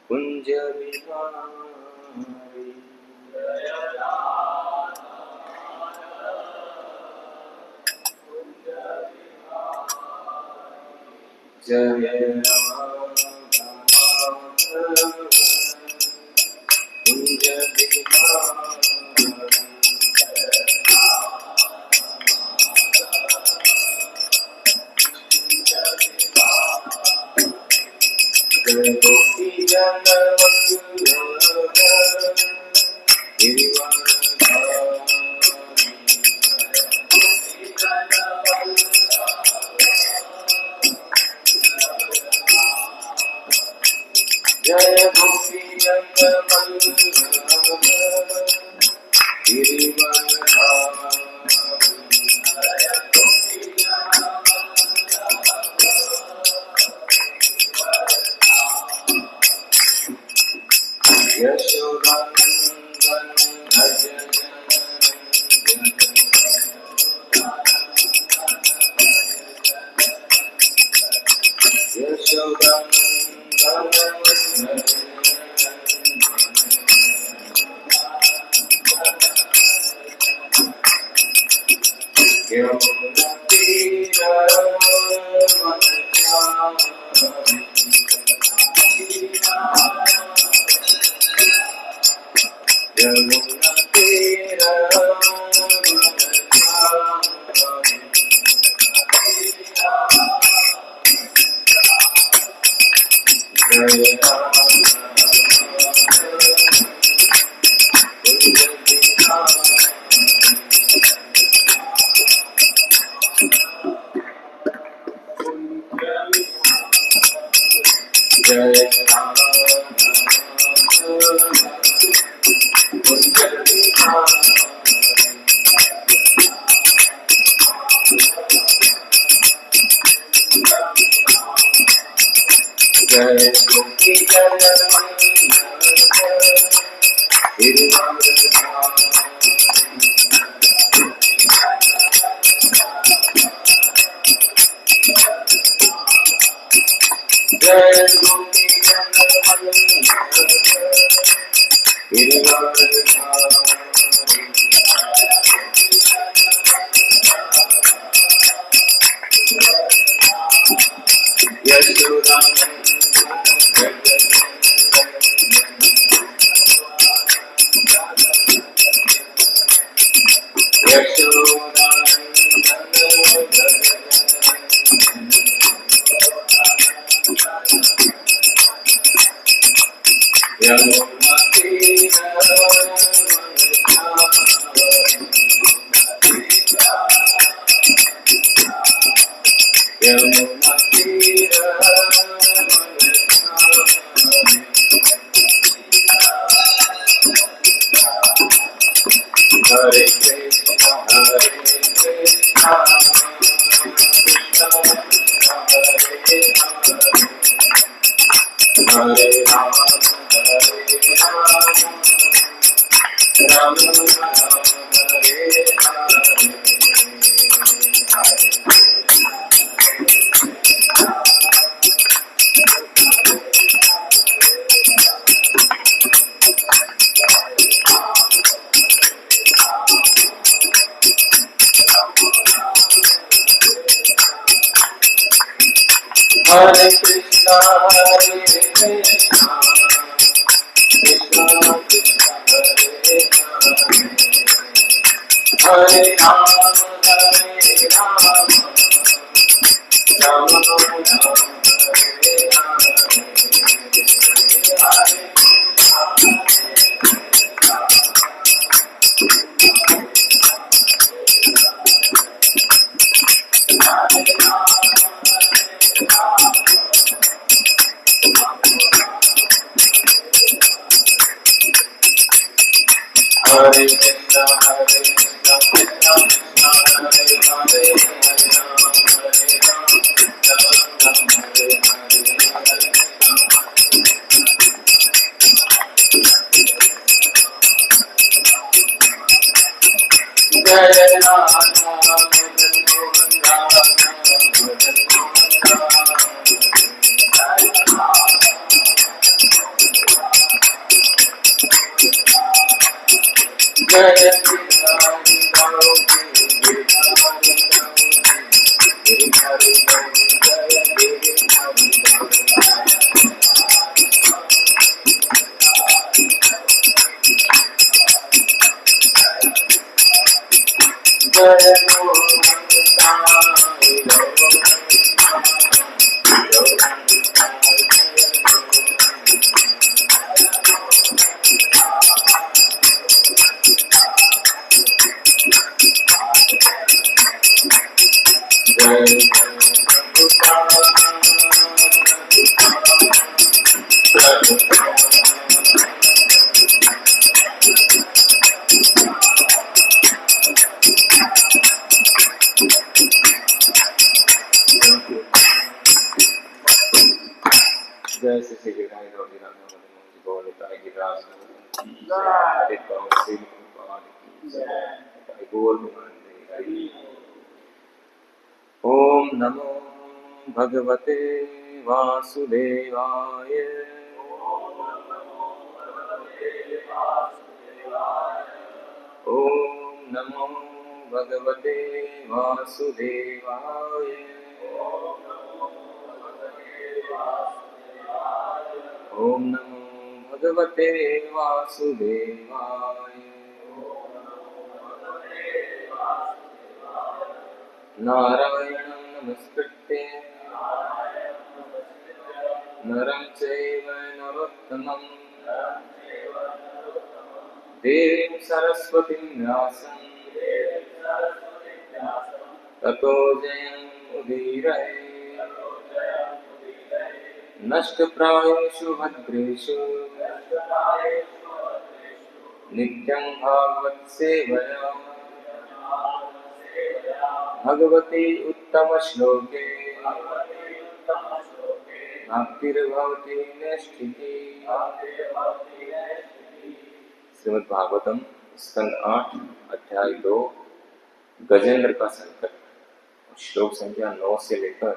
कुंज बिहारी जय कुंज जय गोपी जन जय गोपी यशोदानंदन भज यशोदानंदन यमुना तीर मन यमुना तीर जय जय गोपी जन जय गोपी Hare Krishna Hare Krishna Hare Rama Rama Hare Hare Krishna Hare Krishna Krishna Krishna Hare Rama Rama Rama Hare Krishna Hare Krishna Krishna Krishna Hare Hare Hare Rama Hare Jai Radha जय गिरधारी गाओ गिरधारी गिरधारी जय गिरधारी जय ओम नमो भगवते वासुदेवाय। ओम नमो भगवते वासुदेवाय। ओम नमो भगवते वासुदेवाय। नारायणं नमस्कृत्य नरं चैव नरोत्तमं देवीं सरस्वतीं व्यासं ततो जयमुदीरये। नष्टप्रायेषु भद्रेषु नित्यं भागवत सेवया भगवती उत्तमश्लोके भक्तिर्भवति नैष्ठिकी। श्रीमद् भागवतम स्कंद 8 अध्याय 2 गजेंद्र का संकट, श्लोक संख्या 9 से लेकर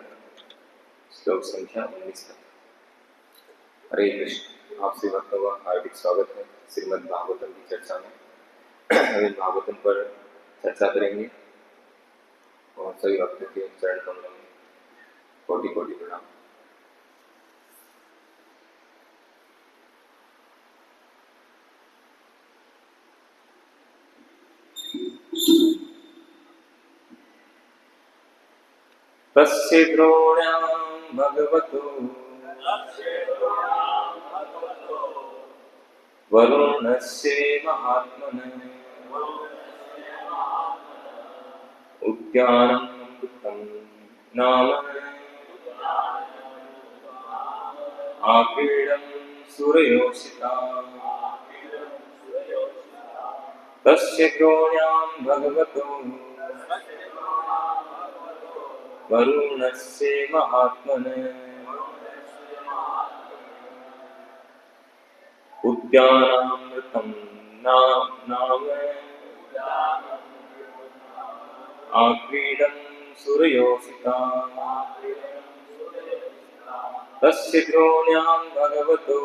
श्लोक संख्या 19 तक। हरे कृष्ण। आप सभी भक्तों का हार्दिक स्वागत है श्रीमद् भागवतम की चर्चा में। हम भागवतम पर चर्चा करेंगे और सभी भक्तों के चरण कमलों में कोटि कोटि प्रणाम। तस्य द्रोण्यां भगवतो वरुणस्य महात्मनः उद्यानमृतं नाम आक्रीडं सूर्योषिता। तस्य द्रोण्यां भगवतो वरुणस्य महात्मनः उद्यानामृतं नाम आक्रीडं सूर्योषिता। तस्य द्रोण्यां भगवतो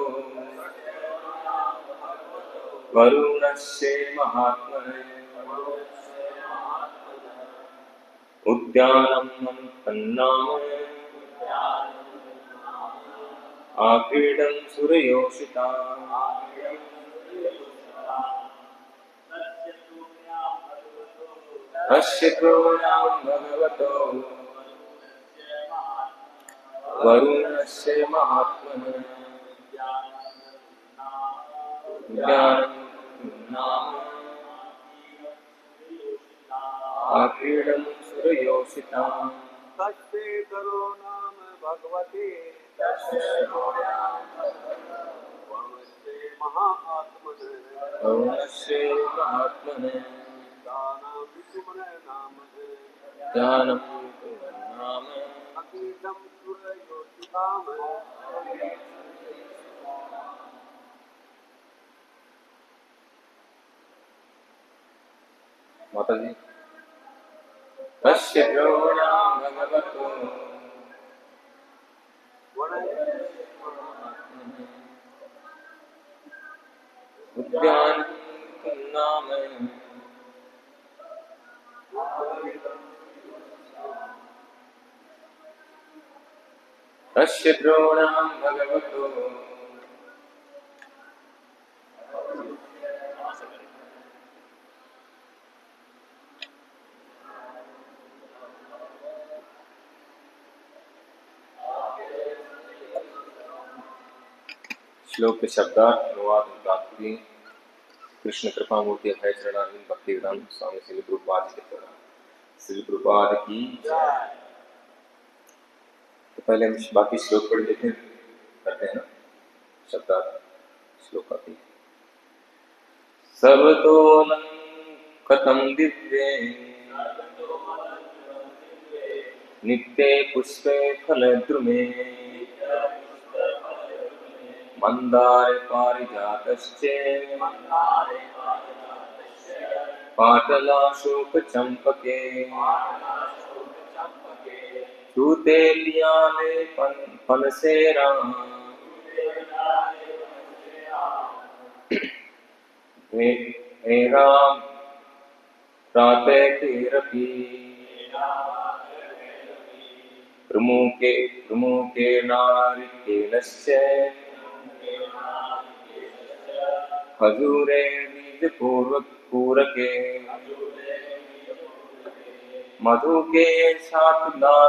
वरुणस्य महात्मनः उद्यानमृतं नाम आक्रीडं सूर्योषिता। तस्य द्रोण्यां भगवतो वरुणस्य महात्मनः उद्यानमृतं नाम आक्रीडं सूर्योषिता। तस्य करो नाम भगवते वरुणस्य महात्मनः ज्ञानं नाम अतीतं सूर्योषिताम्। माता जी। तस्य द्रोण्यां भगवतो उद्यानमृतं नाम तस्य द्रोणां भगवतो श्लोक के शब्दार्थ अनुवाद तात्पर्य कृष्ण कृपा मूर्ति अभय चरणारविंद भक्ति वेदांत स्वामी श्री प्रभुपाद के द्वारा श्री प्रभुपाद की जय। तो पहले हम बाकी श्लोक पढ़ लेते करते हैं ना शब्दार्थ श्लोक आती सर्वतोलं कथं दिव्ये नित्ये पुष्पे फलद्रुमे मंदारे पारिजातश्चे पाटलाशोक चंपके छूते लियाले पनसेरा राम प्रातःरपि प्रमुखे नारिकेलस्य खजूरे बीजपूरके मधुके शातुलातालस्य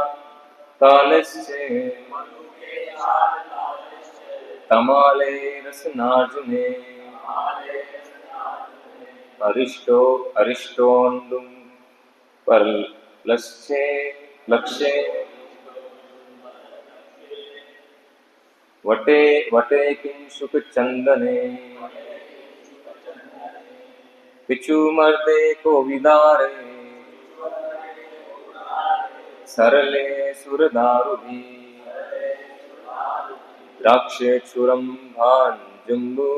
तमाले रसनार्जुने अरिष्टोन्दुं परलस्ये लक्ष्ये वटे किंशुक चंदने पिचुमर्दे को विदारे सरले सुरदारुभी द्राक्षे क्षुरम भांजुम्बु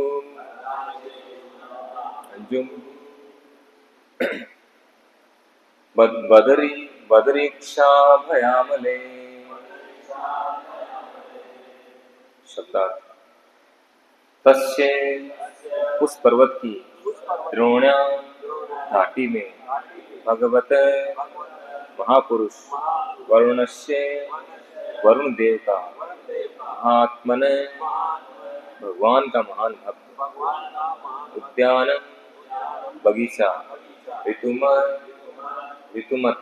बदरीक्षा भयामले शब्दार्थ तस्य उस पर्वत की द्रोण्या घाटी में भगवत महापुरुष वरुणस्य वरुण देव का महात्मन भगवान का महान भक्त उद्यान बगीचा ऋतुमत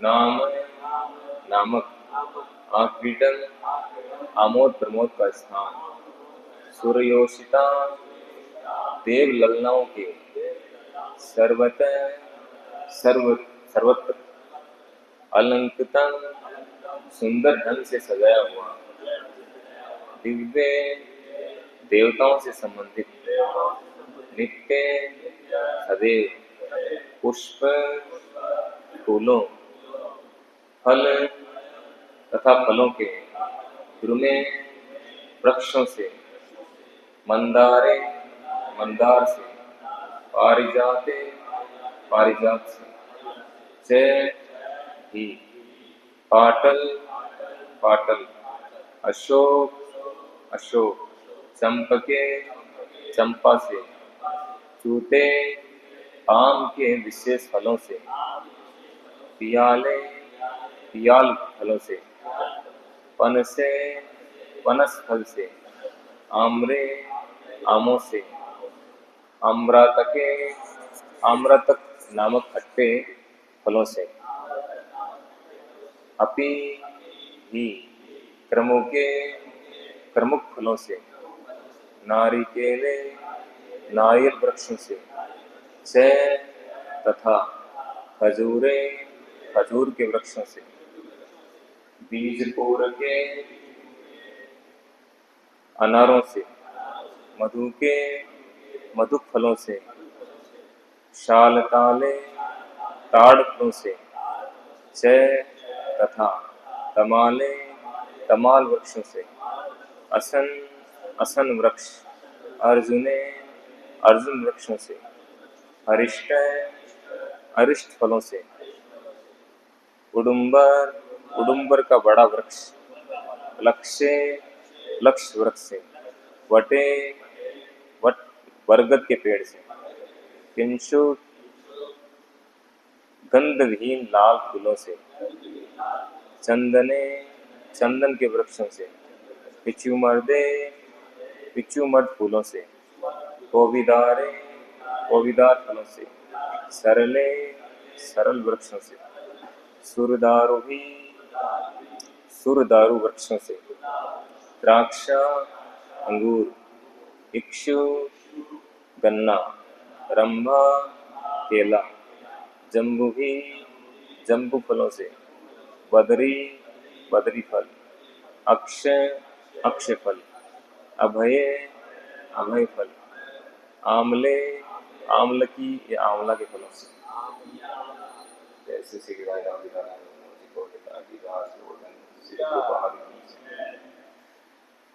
नामक आक्रीडन आमोद प्रमोद का स्थान सूर्योषिता देव ललनाओं के सर्वत्र अलंकृत सुंदर ढंग से सजाया हुआ दिव्य देवताओं से संबंधित नित्य सदैव पुष्प फूलों फल तथा फलों के द्रुमे वृक्षों से मंदार से पारिजात से ही पाटल अशोक चंपके चंपा से चूते आम के विशेष फलों से पियाल फलों से पनस फल से आमों से आम्रतक नामक खट्टे फलों से अपि ही क्रमुक फलों से नारियल वृक्षों से तथा खजूर के वृक्षों से बीजपूर के अनारों से मधुक फलों से ताड़ फलों से तथा तमाल वृक्षों से असन वृक्ष अर्जुन वृक्षों से अरिष्ट फलों से उडुम्बर का बड़ा वृक्ष लक्ष्य वृक्ष से बरगद के पेड़ से किंशु गंधविहीन लाल फूलों से चंदन के वृक्षों से, पिचुमर्द फूलों से, कोविदार फलों से, सरल वृक्षों से, सुरदारू वृक्षों से, द्राक्षा अंगूर, इक्षु गन्ना, रंभा केला, जम्बू फलों से, बदरी फल, अक्षय फल, अभय फल, आमलकी या आंवला के फलों से।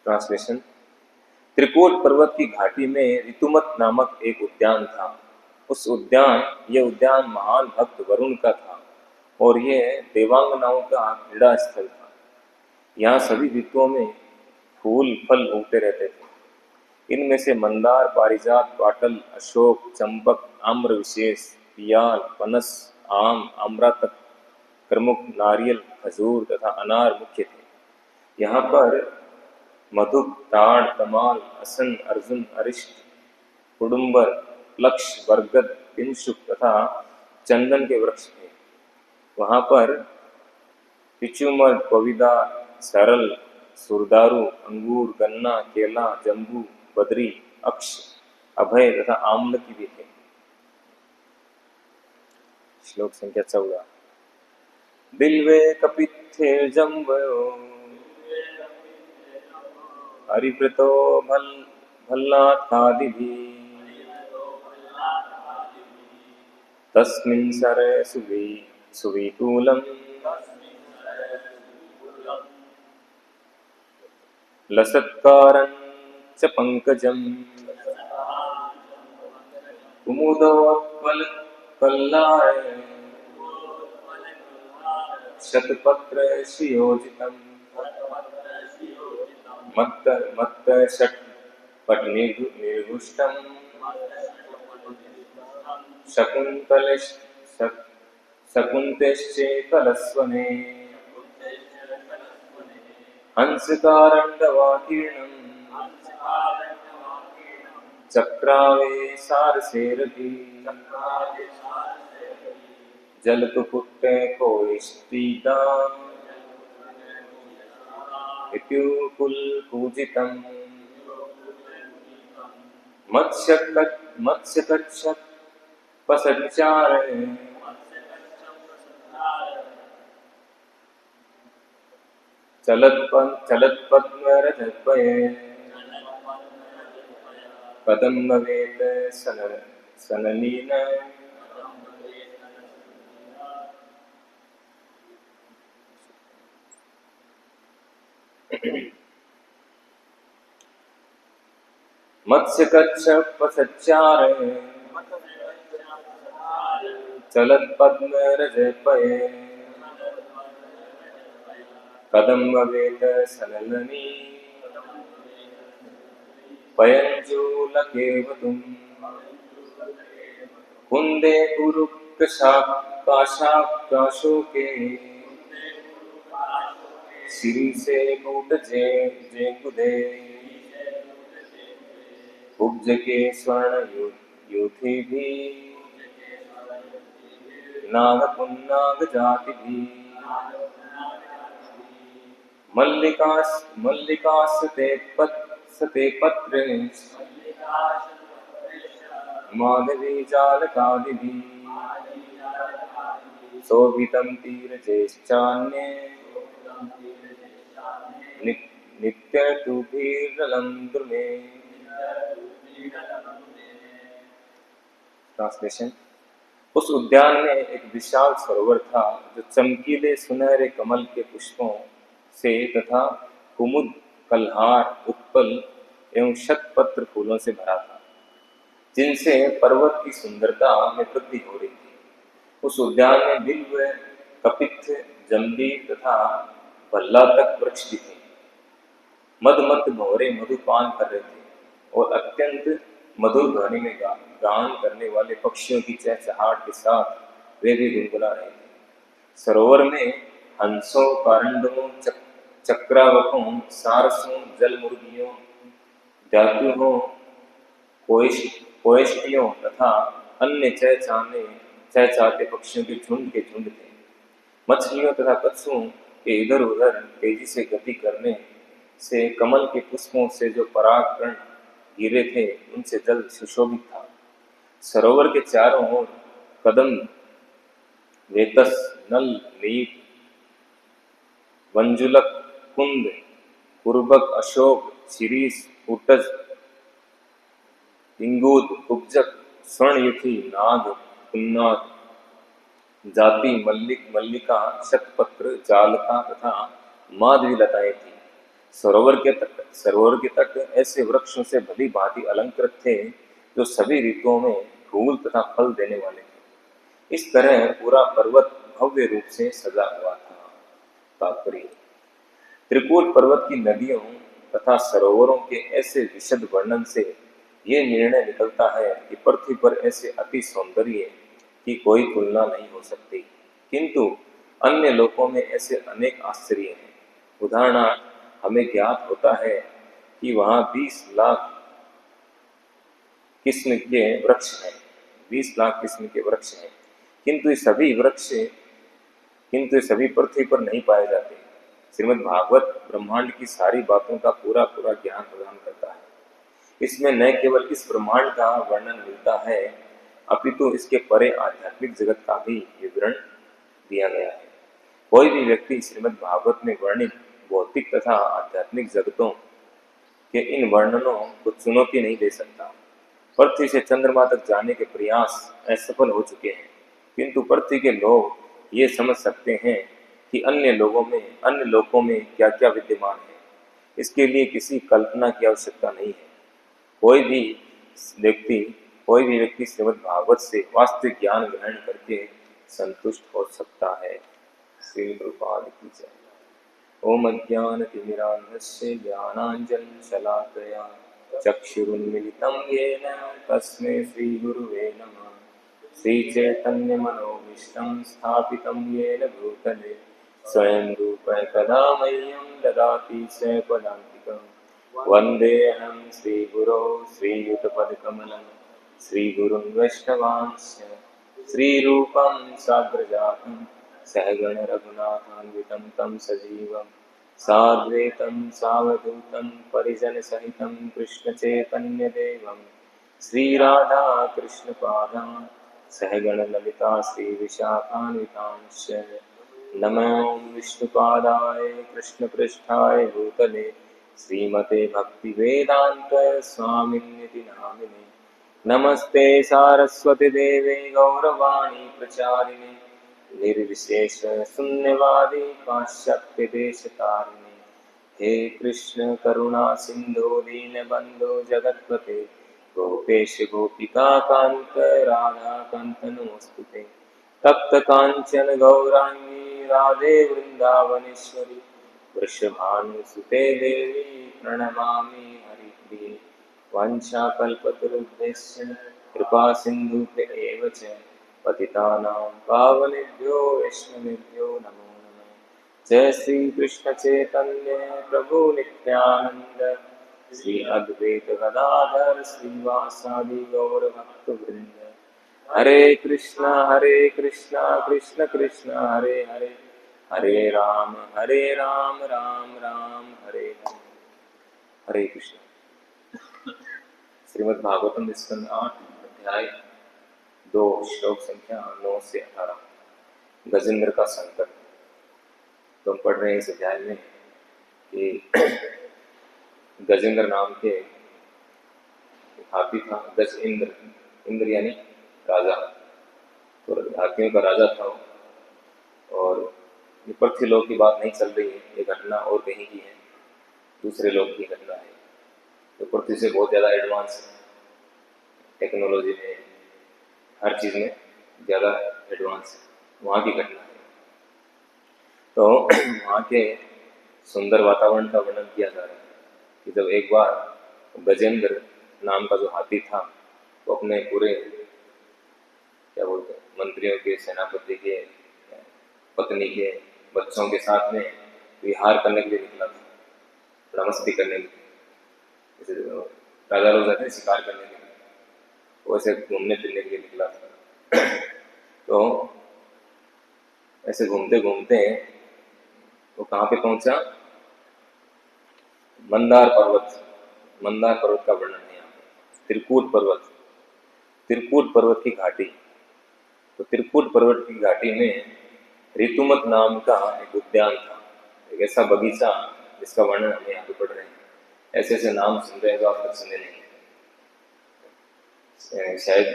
ट्रांसलेशन। त्रिकूट पर्वत की घाटी में ऋतुमत नामक एक उद्यान था। यह उद्यान महान भक्त वरुण का था और यह देवांगनाओं का क्रीड़ा स्थल था। यहाँ सभी ऋतुओं में फूल फल उगते रहते थे। इनमें से मंदार, पारिजात, पाटल, अशोक, चंपक, आम्र विशेष, पियाल, पनस, आम, आम्रतक, प्रमुख, नारियल, खजूर तथा अनार मुख्य थे। यहाँ पर मधुक, ताड़, तमाल, असन, अर्जुन, अरिष्ट, कुडुम्बर, लक्ष, बरगद, पिंशुक तथा चंदन के वृक्ष थे। वहाँ पर पिचुमर्द, कोविदार, सरल, सुरदारू, अंगूर, गन्ना, केला, जम्बू, बदरी, अक्ष, अभय तथा आमलकी भी थे। श्लोक संख्या 14। बिल्वे कपित्थे जम्बयो हरिवृतो भल्लाथादिभिः तस्मिन् सरे सुवितूलम् लसत्कारं च पंकजम् कुमुदोत्पलकल्लाय शतपत्रश्रियोजितम् मत्त षट्पटनिर्घुष्टम् शकुन्तश्चेकलस्वने हंसकारण्डवाकीर्णम् चक्रावे सारसेरति जलतुपुट्टे कोष्ठीता इत्युकुलपूजितम् मत्स्यकच्छप पसच्चारे चलत्पद्मरजद्वये कथं भवेत् सनलीन मत्स्यकच्छपसच्चारे चलत्पद्मरजद्वये कथं भवेत् सनलनी पयञ्जूलकेवतुम् कुन्दे कुरुक्काशोके शिरीषे कूटजे जेकुदे कुब्जके स्वर्णयूथिभिः नागपुन्नागजातिभिः मल्लिकासते पत्रे माधवी जालकादिभिः शोभितं तीरजैश्चान्ये नित्यतुभिर्लं द्रुमे। ट्रांसलेशन। उस उद्यान में एक विशाल सरोवर था जो चमकीले सुनहरे कमल के पुष्पों से तथा कुमुद, कल्हार, उत्पल एवं शतपत्र फूलों से भरा था, जिनसे पर्वत की सुंदरता में वृद्धि हो रही थी। उस उद्यान में बिल्व, कपित्थ, जंबीर तथा भल्लातक वृक्ष भी थे। मदमत्त भंवरे मधुपान कर रहे थे और अत्यंत मधुर ध्वनि में गान करने वाले पक्षियों की चहचहाट के साथ वे भी गुनगुना रहे थे। सरोवर में हंसों, कारंडों, चक्रावकों, सारसों, जल मुर्गियों, जातुओं, कोयष्टियों तथा अन्य चहचहाते पक्षियों के झुंड थे। मछलियों तथा कछुओं के इधर उधर तेजी से गति करने से कमल के पुष्पों से जो परागकण गिरे थे उनसे जल सुशोभित था। सरोवर के चारों ओर कदम, वेतस, नल, लीप, वंजुलक, कुंद, कुर्बक, अशोक, शिरीष, ऊटज, इंगूद, कुब्जक, स्वर्णयुथी, नाग, उन्नाद, जाति, मल्लिक, मल्लिका, शतपत्र, जालका तथा माधवी लताएं थी। सरोवर के तट ऐसे वृक्षों से भली भांति अलंकृत थे जो सभी ऋतुओं में फूल तथा फल देने वाले थे। इस तरह पूरा पर्वत भव्य रूप से सजा हुआ था। तात्पर्य: त्रिकूट पर्वत की नदियों तथा सरोवरों के ऐसे विशद वर्णन से ये निर्णय निकलता है कि पृथ्वी पर ऐसे अति सौंदर्य की कोई तुलना नहीं हो सकती। किंतु अन्य लोकों में ऐसे अनेक आश्चर्य हैं। उदाहरणार्थ, हमें ज्ञात होता है कि वहाँ 20 लाख किस्म के वृक्ष हैं, 20 लाख किस्म के वृक्ष हैं, किंतु ये सभी पृथ्वी पर नहीं पाए जाते। श्रीमद् भागवत ब्रह्मांड की सारी बातों का पूरा ज्ञान प्रदान करता है। इसमें न केवल इस ब्रह्मांड का वर्णन मिलता है, अपितु इसके परे आध्यात्मिक जगत का भी विवरण दिया गया है। कोई भी व्यक्ति श्रीमद् भागवत में वर्णित भौतिक तथा आध्यात्मिक जगतों के इन वर्णनों को चुनौती नहीं दे सकता। पृथ्वी से चंद्रमा तक जाने के प्रयास असफल हो चुके हैं, किंतु पृथ्वी के लोग ये समझ सकते हैं कि अन्य लोकों में क्या क्या विद्यमान है। इसके लिए किसी कल्पना की आवश्यकता नहीं है। कोई भी व्यक्ति श्रीमद् भागवत से वास्तविक ज्ञान ग्रहण करके संतुष्ट हो सकता है। श्री प्रभुपाद की जय। ओम अज्ञानतिमिरान्धस्य ज्ञानाञ्जनशलाकया चक्षुरुन्मिलितं येन तस्मै श्रीगुरुवे नमः। श्रीचैतन्यमनोभीष्टं स्थापितं येन भूतले स्वयं रूप कदा मह्यं ददाति स्वपदान्तिकं। वन्देऽहं श्रीगुरो श्रीयुतपदकमलं श्रीगुरुन् वैष्णवांश्च श्रीरूपं साग्रजातं सहगण रघुनाथान्वितं तं सजीवं साद्वैतं सावधूतं परिजनसहितं कृष्णचैतन्यदेवं श्रीराधा कृष्णपादान् सहगण ललिता श्रीविशाखान्वितांश्च नमो विष्णुपादाय कृष्णपृष्ठाय भूतले श्रीमते भक्तिवेदान्त स्वामिन्निति नामिने। नमस्ते सारस्वती देवे गौरवाणी प्रचारिणे निर्विशेष शून्यवादी पाश्चात्य देशतारिणे। हे कृष्ण करुणा सिंधु दीनबंधु जगत्पते गोपेश गोपिका कांत राधा कांत नमोस्तुते। तप्त कांचन गौरांगी राधे वृंदावनेश्वरी वृषभानुसुते देवी प्रणमामि हरिप्रिये। वाञ्छाकल्पतरुभ्यश्च कृपा सिन्धुभ्य च पतितानां पावनेभ्यो वैष्णवेभ्यो नमो नमः। जय श्री कृष्ण चैतन्य प्रभु नित्यानंद श्री अद्वैत गदाधर श्रीवासादि गौर भक्तवृंद। हरे कृष्णा कृष्ण कृष्ण हरे हरे, हरे राम राम राम हरे हरे। हरे कृष्ण। श्रीमद् भागवतम स्कंद 8 अध्याय 2 श्लोक संख्या 9 से 18। गजेंद्र का संकट। तो हम पढ़ रहे हैं इस अध्याय में कि गजेंद्र नाम के हाथी था। गज इंद्र यानी राजा, तो हाथियों का राजा था वो। और ये पृथ्वी लोक की बात नहीं चल रही है, ये घटना और कहीं की है, दूसरे लोक की घटना है। तो पृथ्वी से बहुत ज़्यादा एडवांस है, टेक्नोलॉजी में हर चीज़ में ज़्यादा एडवांस है, वहाँ की घटना है। तो वहाँ के सुंदर वातावरण का वर्णन किया जा रहा है कि जब एक बार गजेंद्र नाम का जो हाथी था वो अपने पूरे क्या बोलते हैं मंत्रियों के, सेनापति के, पत्नी के, बच्चों के साथ में विहार करने के लिए निकला था, थोड़ा मस्ती करने के लिए, जैसे राजा लोग जाते हैं शिकार करने के लिए, वैसे घूमने फिरने के लिए निकला था। तो ऐसे घूमते घूमते वो कहाँ पे पहुंचा? मंदार पर्वत। मंदार पर्वत का वर्णन है यहाँ पे। त्रिकूट पर्वत, त्रिकूट पर्वत की घाटी। तो त्रिकूट पर्वत की घाटी में ऋतुमत नाम का एक उद्यान था, एक ऐसा बगीचा जिसका वर्णन हम यहाँ पे पढ़ रहे हैं। ऐसे ऐसे नाम सुन रहे हैं जो आप तक सुने नहीं, शायद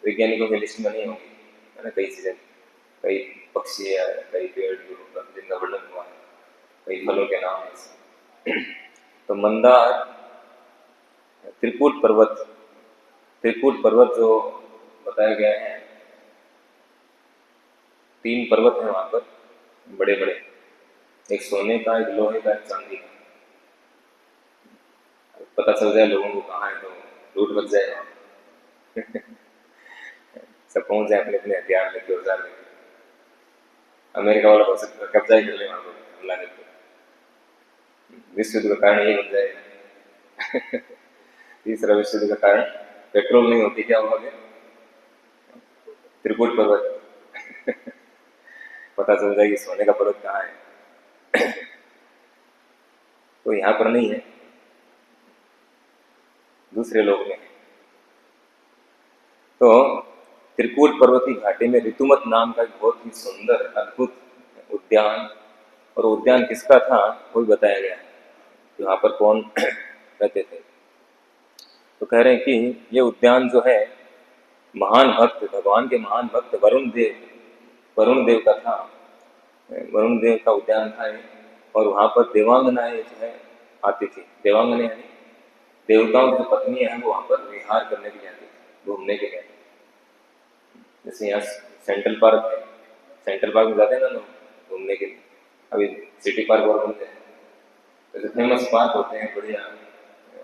वैज्ञानिकों की लिस्ट में नहीं होगी, है ना। कई चीजें, कई पक्षी है, कई पेड़ जिनका वर्णन हुआ है, कई फलों के नाम है। तो मंदार त्रिकूट पर्वत, त्रिकूट पर्वत जो बताया गया है, 3 पर्वत हैं वहां पर बड़े बड़े, एक सोने का, एक लोहे का, एक चांदी का। पता चल जाए लोगों को कहाँ है तो लूट बच जाएगा। सब पहुंच जाए अपने अपने हथियार लेके, औजार लेके। अमेरिका वाला हो सकता है कब्जा ही कर ले वहां पर हमला करके, विश्व युद्ध का कारण ये बन जाएगा। तीसरा विश्व युद्ध का कारण पेट्रोल नहीं होती, क्या होगा? त्रिकूट पर्वत। पता चल जाएगी सोने का पर्वत कहाँ है। तो यहाँ पर नहीं है, दूसरे लोग में है। तो त्रिकूट पर्वत की घाटी में ऋतुमत नाम का एक बहुत ही सुंदर अद्भुत उद्यान, और उद्यान किसका था वो भी बताया गया है, वहां पर कौन रहते थे। तो कह रहे हैं कि ये उद्यान जो है महान भक्त, भगवान के महान भक्त वरुण देव का था, वरुण देव का उद्यान था ये। और वहां पर देवांगनाएं जो है आती थी, देवांगनाएं यानी देवताओं की पत्नी है, वो वहां पर विहार करने के लिए आती थी, घूमने के लिए। जैसे यहाँ सेंट्रल पार्क है, सेंट्रल पार्क में जाते हैं ना लोग घूमने के लिए, अभी सिटी पार्क और बनते हैं, तो फेमस पार्क होते हैं, बढ़िया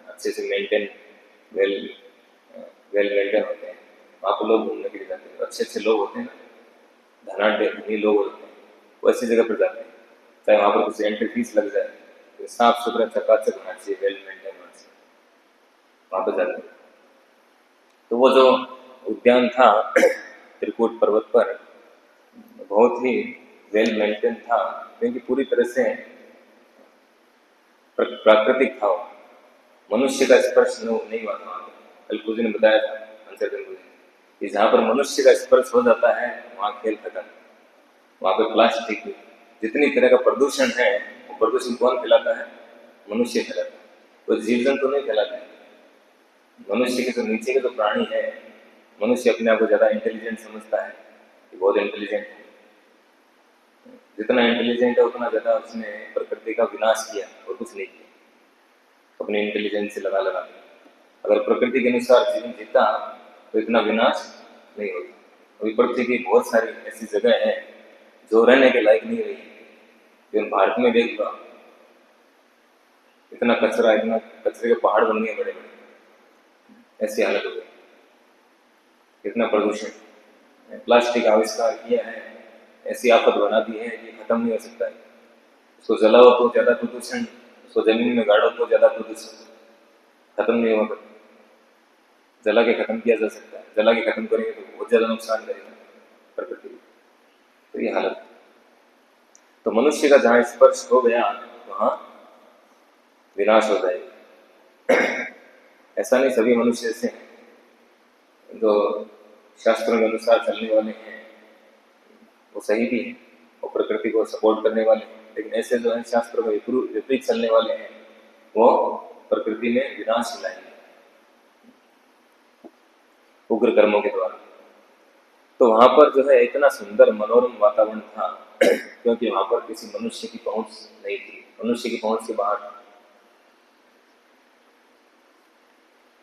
अच्छे से मेंटेन, वेल मेंटेन होते हैं, वहाँ पर लोग घूमने के लिए जाते हैं। अच्छे अच्छे लोग होते हैं ना, धनी लोग होते हैं, वो ऐसी जगह पर जाते हैं, चाहे वहाँ पर कुछ एंट्री फीस लग जाए, तो साफ सुथरा चकाचक होना चाहिए, वेल मेंटेन होना चाहिए, वहाँ पर जाते हैं। तो वो जो उद्यान था त्रिकूट पर्वत पर, बहुत ही वेल मेंटेन था, क्योंकि पूरी तरह से प्राकृतिक था। मनुष्य का स्पर्श नहीं हुआ था। कलपूजी ने बताया था, अंतर कलपूजी, कि जहाँ पर मनुष्य का स्पर्श हो जाता है वहाँ खेल खत्म। वहाँ पे प्लास्टिक, जितनी तरह का प्रदूषण है, वो प्रदूषण कौन फैलाता है? मनुष्य फैलाता है, वो जीव जंतु नहीं फैलाता है। मनुष्य के जो नीचे के जो प्राणी है, मनुष्य अपने आप को ज्यादा इंटेलिजेंट समझता है कि बहुत इंटेलिजेंट है। जितना इंटेलिजेंट है उतना ज्यादा उसने प्रकृति का विनाश किया और कुछ नहीं किया, अपनी इंटेलिजेंस से लगा लगा। अगर प्रकृति के अनुसार जीवन जीता तो इतना विनाश नहीं होता। अभी पृथ्वी की बहुत सारी ऐसी जगह है जो रहने के लायक नहीं रही। लेकिन भारत में देख लो, इतना कचरा, इतना कचरे के पहाड़ बन गए बड़े बड़े, ऐसी हालत हो गई, इतना प्रदूषण। प्लास्टिक आविष्कार किया है, ऐसी आफत बना दी है कि खत्म नहीं हो सकता है। उसको जलाओ तो ज्यादा प्रदूषण, उसको जमीन में गाड़ो तो ज्यादा प्रदूषण, खत्म नहीं होगा। जला के खत्म किया जा सकता है, जला के खत्म करेंगे तो बहुत ज्यादा नुकसान करेगा प्रकृति को। तो ये हालत, तो मनुष्य का जहां स्पर्श हो गया वहां विनाश हो जाएगा। ऐसा नहीं सभी मनुष्य ऐसे हैं जो शास्त्रों के अनुसार चलने वाले हैं, वो सही भी है और प्रकृति को सपोर्ट करने वाले हैं, लेकिन ऐसे जो है शास्त्रों के विपरीत चलने वाले हैं, वो प्रकृति में विनाश लाएंगे उग्र कर्मों के द्वारा। तो वहां पर जो है इतना सुंदर मनोरम वातावरण था, क्योंकि वहां पर किसी मनुष्य की पहुंच नहीं थी, मनुष्य की पहुंच के बाहर।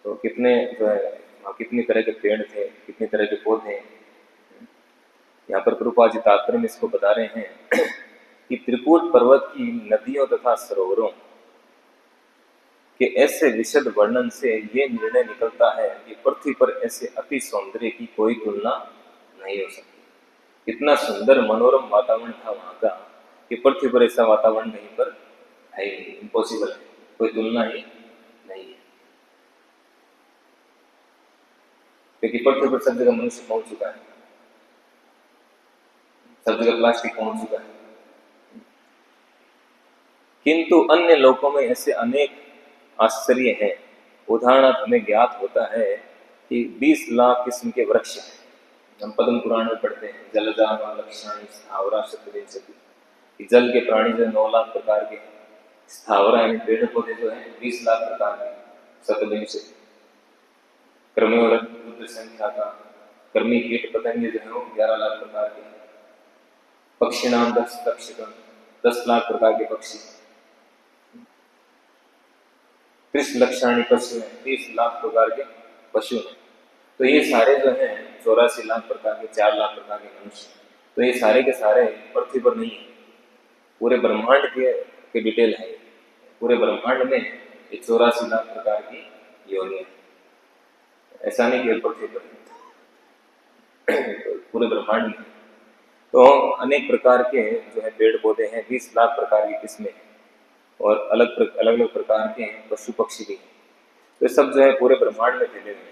तो कितने जो है वहाँ कितनी तरह के पेड़ थे, कितनी तरह के पौधे। यहाँ पर कृपा जी तात्पर्य में इसको बता रहे हैं कि त्रिकूट पर्वत की नदियों तथा सरोवरों के ऐसे विशद वर्णन से ये निर्णय निकलता है कि पृथ्वी पर ऐसे अति सौंदर्य की कोई तुलना नहीं हो सकती। इतना सुंदर मनोरम वातावरण था वहां का कि पृथ्वी पर ऐसा वातावरण कहीं पर है ही नहीं, इम्पॉसिबल है, कोई तुलना ही नहीं है। क्योंकि पृथ्वी पर सब जगह मनुष्य पहुंच चुका है, सब जगह प्लास्टिक पहुंच चुका है, किंतु अन्य लोकों में ऐसे अनेक आश्चर्य हैं। उदाहरण हमें ज्ञात होता है कि 20 लाख किस्म के वृक्ष हैं। हम पद्म पुराण में पढ़ते हैं, जलजान लक्षाणी स्थावरा शतविंशति, कि जल के प्राणी जो 9 लाख प्रकार के हैं, स्थावरा यानी पेड़ पौधे जो है 20 लाख प्रकार के, शतविंशति क्रमी और रुद्र संख्या का, कर्मी कीट पतंगे जो है वो 11 लाख प्रकार के हैं, पक्षी नाम 10 लाख प्रकार के पक्षी, 30 लक्षाणी पशु हैं, 30 लाख प्रकार के पशु हैं। तो ये सारे जो हैं 84 लाख प्रकार के, 4 लाख प्रकार के मनुष्य, तो ये सारे के सारे पृथ्वी पर नहीं है, पूरे ब्रह्मांड के डिटेल है। पूरे ब्रह्मांड में ये 84 लाख प्रकार की योनियां, ऐसा नहीं कि पृथ्वी पर, पूरे ब्रह्मांड में। तो अनेक प्रकार के जो है पेड़ पौधे हैं, 20 लाख प्रकार की किस्में हैं, और अलग अलग प्रकार के पशु पक्षी भी हैं। तो सब जो है पूरे ब्रह्मांड में फैले हुए हैं।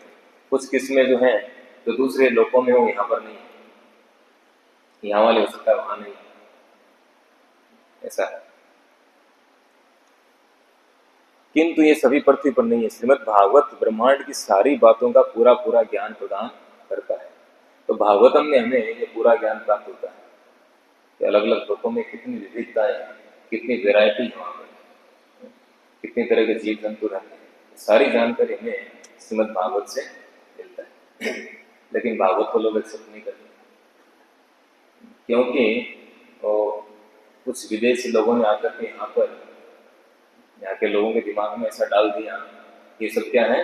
कुछ किस्में जो हैं जो दूसरे लोकों में हो, यहाँ पर नहीं है, यहाँ वाले हो सकता है वहां नहीं, ऐसा है। किंतु ये सभी पृथ्वी पर नहीं है। श्रीमद् भागवत ब्रह्मांड की सारी बातों का पूरा पूरा ज्ञान प्रदान करता है। तो भागवतम में हमें ये पूरा ज्ञान प्राप्त होता है कि अलग अलग लोकों में कितनी विविधताएं, कितनी वैरायटी है, वहां पर कितनी तरह के जीव जंतु रहते हैं, सारी जानकारी हमें श्रीमद् भागवत से मिलता है। लेकिन भागवत को लोग एक्सेप्ट नहीं करते, क्योंकि कुछ विदेशी लोगों ने आकर के यहाँ के लोगों के दिमाग में ऐसा डाल दिया, ये सब क्या है,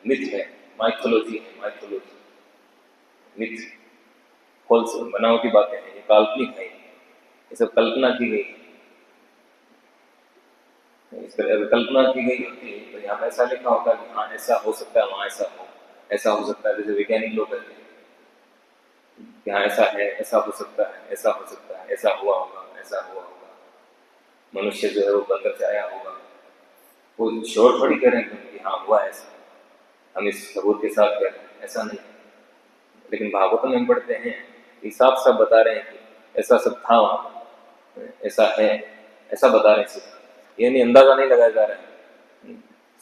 मिथ है, माइथोलॉजी है, माइथोलॉजी मिथ, फॉल्स बनावटी बातें हैं, ये काल्पनिक है, ये सब कल्पना की गई है। इस तरह कल्पना की गई होती है तो यहाँ ऐसा लिखा होता है कि हाँ ऐसा हो सकता है, वहाँ ऐसा हो सकता है। जैसे वैज्ञानिक लोग कहते हैं कि हाँ ऐसा है, ऐसा हो सकता है, ऐसा हो सकता है, ऐसा हुआ होगा, ऐसा हुआ होगा, मनुष्य जो है वो बंदर से आया होगा। वो श्योर थोड़ी कह रहे हैं कि हाँ हुआ ऐसा, हम इस सबूत के साथ कह रहे हैं, ऐसा नहीं। लेकिन भागवत में हम पढ़ते हैं कि साफ साफ बता रहे हैं कि ऐसा सब था वहाँ, ऐसा है, ऐसा बता रहे हैं। ये नहीं, अंदाजा नहीं लगाया जा रहा है,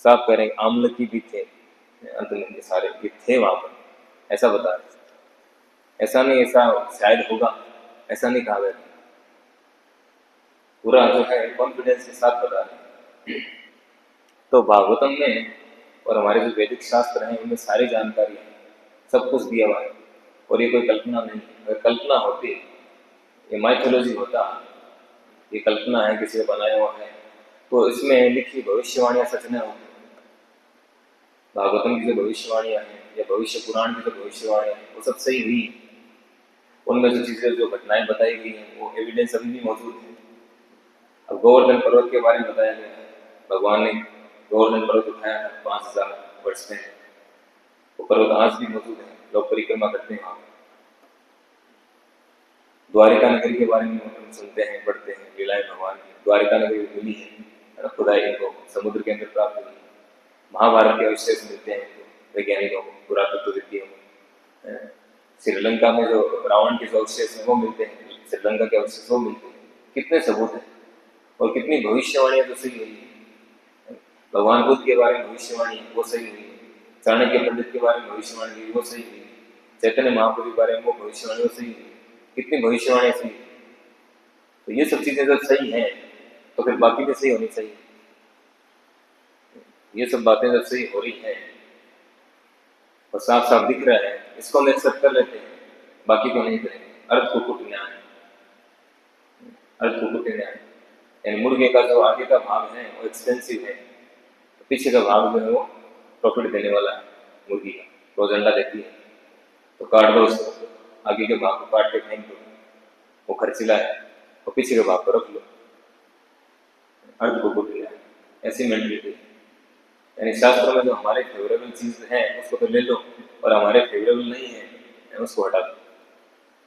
साफ कह रहे हैं आम्ल की भी थे, अंत में सारे ये थे वहां पर, ऐसा बता रहे हैं। ऐसा नहीं ऐसा शायद होगा, ऐसा नहीं कहा गया, पूरा जो है कॉन्फिडेंस के साथ बता रहे हैं। तो भागवतम में और हमारे जो वैदिक शास्त्र हैं उनमें सारी जानकारी है, सब कुछ दिया हुआ है, और ये कोई कल्पना नहीं है। अगर कल्पना होती, ये माइथोलॉजी होता, ये कल्पना है, किसी ने बनाया हुआ है, तो इसमें लिखी भविष्यवाणियां सच न होती। भागवतम की जो भविष्यवाणियां हैं या भविष्य पुराण की जो भविष्यवाणियां हैं वो सब सही हुई। उनमें जो चीजें, जो घटनाएं बताई गई हैं वो एविडेंस अभी भी मौजूद है। अब गोवर्धन पर्वत के बारे में बताया गया है, भगवान ने गोवर्धन पर्वत उठाया था 5000 वर्ष में, वो पर्वत आज भी मौजूद है, लोग परिक्रमा करते हैं वहां। द्वारिका नगरी के बारे में हम सुनते हैं, पढ़ते हैं, लीलाएं भगवान की। द्वारिका नगरी मिली है खुदाई को, समुद्र के अंदर प्राप्त हुई। महाभारत के अवशेष मिलते हैं वैज्ञानिकों को, पुरातत्वविदों को। श्रीलंका में जो रावण के जो अवशेष हैं वो मिलते हैं, श्रीलंका के अवशेष वो मिलते हैं। कितने सबूत हैं और कितनी भविष्यवाणियां तो सही हुई है। भगवान बुद्ध के बारे में भविष्यवाणी वो सही हुई है, चाणक्य पंडित के बारे में भविष्यवाणी हुई वो सही हुई, चैतन्य महाप्रभु के बारे में वो भविष्यवाणी वो सही हुई, कितनी भविष्यवाणी सही। तो ये सब चीजें जब सही हैं तो फिर बाकी भी सही होनी चाहिए। ये सब बातें जब सही हो रही हैं और साफ साफ दिख रहा है, इसको हम एक्सेप्ट कर लेते हैं, बाकी को नहीं करेंगे। अर्थ कुकुट न्याय, अर्थ कुकुट न्याय यानी मुर्गे का जो आगे का भाग है वो एक्सपेंसिव है, तो पीछे का भाग जो है वो प्रॉफिट देने वाला है। मुर्गी का रोज अंडा देती है तो काट दो उसको, आगे के भाग को काट के फेंक दो, वो खर्चीला है, और पीछे के भाग को रख लो। अर्थ कुकुट न्याय ऐसी मेंटलिटी। यानी शास्त्र में जो हमारे फेवरेबल चीज है उसको तो ले लो, और हमारे फेवरेबल नहीं है उसको हटा दो,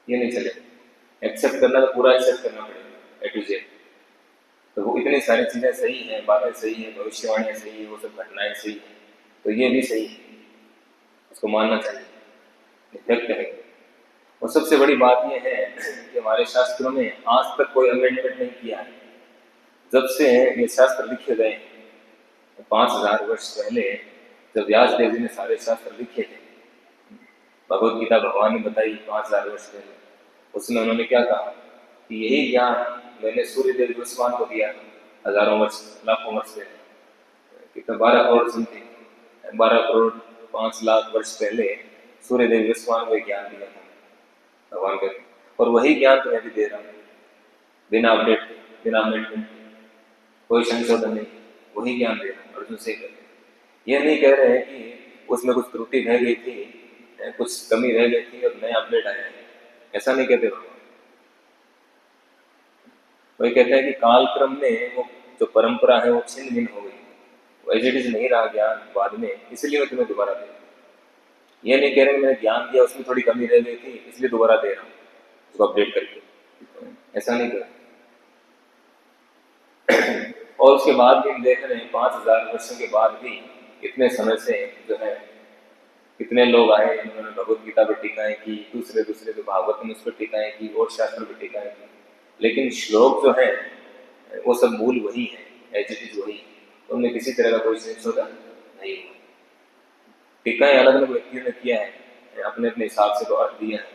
ये नहीं चलेगा। एक्सेप्ट करना तो पूरा एक्सेप्ट करना पड़ेगा, A to Z। तो वो इतनी सारी चीज़ें सही हैं, बातें सही हैं, भविष्यवाणियाँ सही है, वो सब घटनाएं सही हैं, तो ये भी सही है, उसको मानना चाहिए, फैक्ट है। और सबसे बड़ी बात यह है कि हमारे शास्त्रों में आज तक कोई अमेंडमेंट नहीं किया है। जब से ये शास्त्र लिखे गए 5000 वर्ष पहले, जब व्यास देव जी ने सारे शास्त्र लिखे थे, भगवत गीता भगवान ने बताई 5000 वर्ष पहले, उसमें उन्होंने क्या कहा कि यही ज्ञान मैंने सूर्यदेव गोस्वामी को दिया हजारों वर्ष, लाखों वर्ष पहले, कितना 12 करोड़ समथिंग, 12 करोड़ 5 लाख वर्ष पहले सूर्यदेव गोस्वामी को ज्ञान दिया था भगवान का। और वही ज्ञान तो मैं भी दे रहा हूँ, बिना अपडेट, बिना अमेंडमेंट, कोई संशोधन नहीं, वही ज्ञान दे रहा हूँ अर्जुन से कर। ये नहीं कह रहे हैं कि उसमें कुछ त्रुटि रह गई थी, कुछ कमी रह गई थी और नया अपडेट आया है, ऐसा नहीं कहते भगवान। वही कहते हैं कि काल क्रम में वो जो परंपरा है वो छिन्न भिन्न हो गई, वो एज इट इज नहीं रहा ज्ञान बाद में, इसलिए मैं तुम्हें दोबारा दे रहा हूँ। ये नहीं कह रहे मैंने ज्ञान दिया उसमें थोड़ी कमी रह गई थी इसलिए दोबारा दे रहा हूँ उसको अपडेट करके, ऐसा नहीं कर। और उसके बाद भी हम देख रहे हैं 5000 वर्षों के बाद भी इतने समय से जो है कितने लोग आए, उन्होंने भगवत गीता पर टीकाएं की, दूसरे तो भागवत में उस पर टीकाएं की और शास्त्र पर टीकाएं की, लेकिन श्लोक जो है वो सब मूल वही है, एज इट इज वही, उनमें किसी तरह का कोई संशोधन नहीं हुआ। टीकाएं अलग अलग व्यक्तियों ने किया है, अपने अपने हिसाब से तो अर्थ दिया है,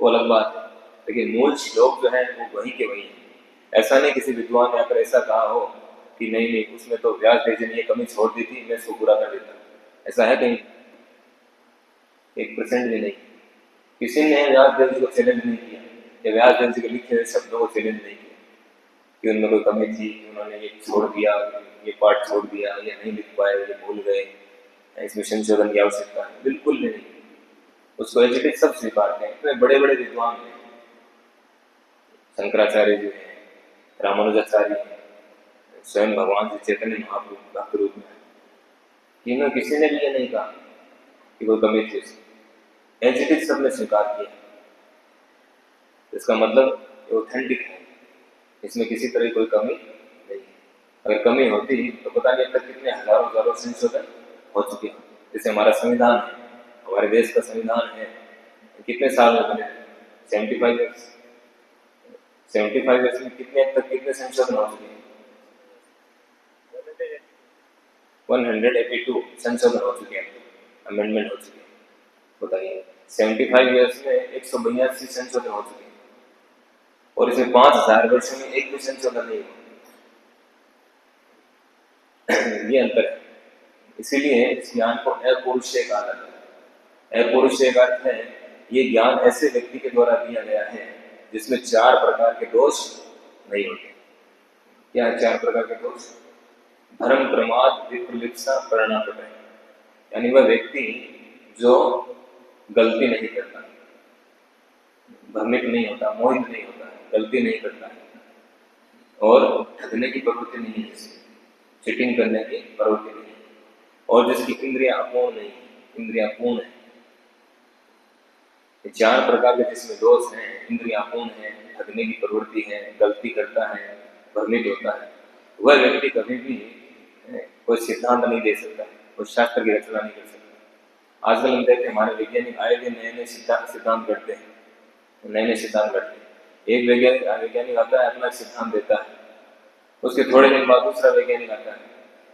वो अलग बात है, लेकिन मूल श्लोक जो है वो वही के वही है। ऐसा नहीं किसी विद्वान ने आकर ऐसा कहा हो कि नहीं नहीं उसमें तो व्यास देव जी ने ये कमी छोड़ दी थी, मैं इसको पूरा कर देता, ऐसा है कहीं? 1% भी नहीं। किसी ने व्यास देव जी को चैलेंज नहीं किया, या व्यास देव जी के लिखे हुए शब्दों को चैलेंज नहीं किया कि उनमें कोई कमी थी, उन्होंने ये छोड़ दिया, ये पार्ट छोड़ दिया, ये नहीं लिख पाए, ये भूल गए, इसमें संशोधन की आवश्यकता है, बिल्कुल भी नहीं। उसको एज इट इज सब स्वीकारते हैं। इतने बड़े बड़े विद्वान हैं, शंकराचार्य जी हैं, रामानुजाचार्य हैं, स्वयं भगवान श्री चैतन्य महाप्रभु भक्त रूप में, तीनों किसी ने भी ये नहीं कहा कि कोई कमी थी, एज इट इज सबने स्वीकार किया। इसका मतलब ऑथेंटिक है, इसमें किसी तरह कोई कमी नहीं है। अगर कमी होती तो पता नहीं अब तक कितने हजारों संशोधन हो चुके हैं। जैसे हमारा संविधान है, हमारे देश का संविधान है, कितने साल में बने? 75 ईयर्स। 75 ईयर्स में कितने अब तक कितने संशोधन हो चुके हैं? 182 संशोधन हो चुके हैं, अमेंडमेंट हो चुके हैं। बताइए 75 ईयर्स में 182 संशोधन हो चुके हैं, और इसमें 5000 वर्षों में एक भी संशोधन नहीं हुआ। ये अंतर है। इसीलिए इस ज्ञान को अपौरुषेय कहा जाता है। अपौरुषेय का अर्थ है ये ज्ञान ऐसे व्यक्ति के द्वारा दिया गया है जिसमें 4 प्रकार के दोष नहीं होते। क्या है 4 प्रकार के दोष? धर्म, प्रमाद, विप्रलिप्सा, परिणामपट। यानी वह व्यक्ति जो गलती नहीं करता, भ्रमित नहीं होता, मोहित नहीं होता है, गलती नहीं करता है, और ठगने की प्रवृत्ति नहीं है, चीटिंग करने की प्रवृत्ति नहीं है, और जिसकी इंद्रियां अपूर्ण नहीं, इंद्रियां पूर्ण है। 4 प्रकार के जिसमें दोष हैं, इंद्रियां पूर्ण है, ठगने की प्रवृत्ति है, गलती करता है, भ्रमित होता है, वह व्यक्ति कभी भी कोई सिद्धांत नहीं दे सकता, कोई शास्त्र की रचना नहीं कर सकता। आजकल हम देखते हैं हमारे वैज्ञानिक आए दिन नए नए सिद्धांत करते हैं, नए नए सिद्धांत करते हैं। एक वैज्ञानिक आता है, अपना सिद्धांत देता है, उसके थोड़े दिन बाद दूसरा वैज्ञानिक आता है,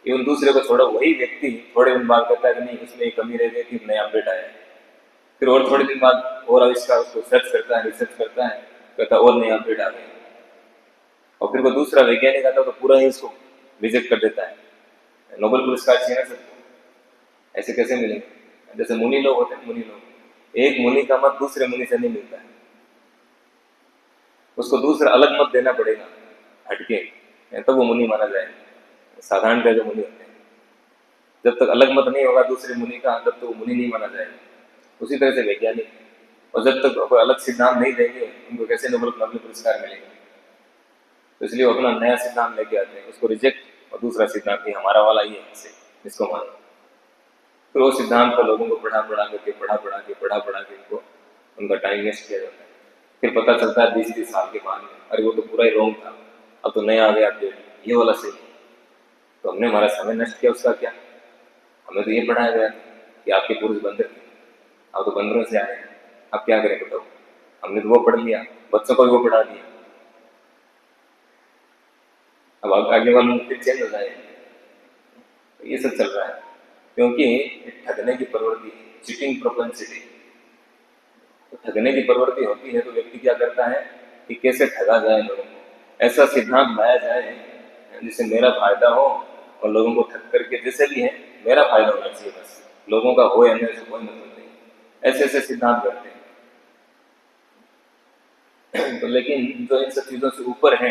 एवं दूसरे को छोड़ो, वही व्यक्ति थोड़े दिन बाद कहता है कि नहीं उसमें एक कमी रह गई थी, नया अपडेट आया है। फिर और थोड़े दिन बाद और आविष्कार, उसको सर्च करता है, रिसर्च करता है, कहता है और नया अपडेट आ गया, और फिर वो दूसरा वैज्ञानिक आता है तो पूरा ही उसको रिजेक्ट कर देता है। नोबेल पुरस्कार चाहिए ना सबको, ऐसे कैसे मिलेंगे? जैसे मुनि लोग होते हैं, मुनि लोग, एक मुनि का मत दूसरे मुनि से नहीं मिलता है, उसको दूसरा अलग मत देना पड़ेगा हटके, तब तो वो मुनि माना जाएगा। साधारण जो मुनि होते हैं, जब तक अलग मत नहीं होगा दूसरे मुनि का, तब तो वो मुनि नहीं माना जाएगा। उसी तरह से वैज्ञानिक, और जब तक कोई अलग सिद्धांत नहीं देंगे उनको कैसे नोबेल पुरस्कार मिलेगा? तो इसलिए वो अपना नया सिद्धांत लेके आते हैं, उसको रिजेक्ट, और दूसरा सिद्धांत हमारा वाला ही है, इसको मान। फिर वो सिद्धांत को लोगों को पढ़ा पढ़ा के इनको उनका टाइम वेस्ट किया जाता है। फिर पता चलता है 20-30 साल के बाद में, अरे वो तो पूरा ही रॉन्ग था, अब तो नया आ गया अपडेट ये वाला सही है, तो हमने हमारा समय नष्ट किया, उसका क्या? हमें तो ये पढ़ाया गया कि आपके पुरुष बंदर थे, अब तो बंदरों से आए हैं, अब क्या करें बताओ? हमने तो वो पढ़ लिया, बच्चों को भी वो पढ़ा दिया, अब आगे वालों फिर चेंज हो जाए। तो ये सब चल रहा है क्योंकि ठगने की प्रवृत्ति, चीटिंग प्रोपेंसिटी, तो ठगने की प्रवृत्ति होती है तो व्यक्ति क्या करता है कि कैसे ठगा जाए लोगों को, ऐसा सिद्धांत लाया जाए जिससे मेरा फायदा हो और लोगों को ठग करके जैसे भी है मेरा फायदा होना चाहिए, बस लोगों का हो या नहीं कोई मतलब नहीं, ऐसे ऐसे सिद्धांत करते हैं। तो लेकिन जो इन सब चीजों से ऊपर है,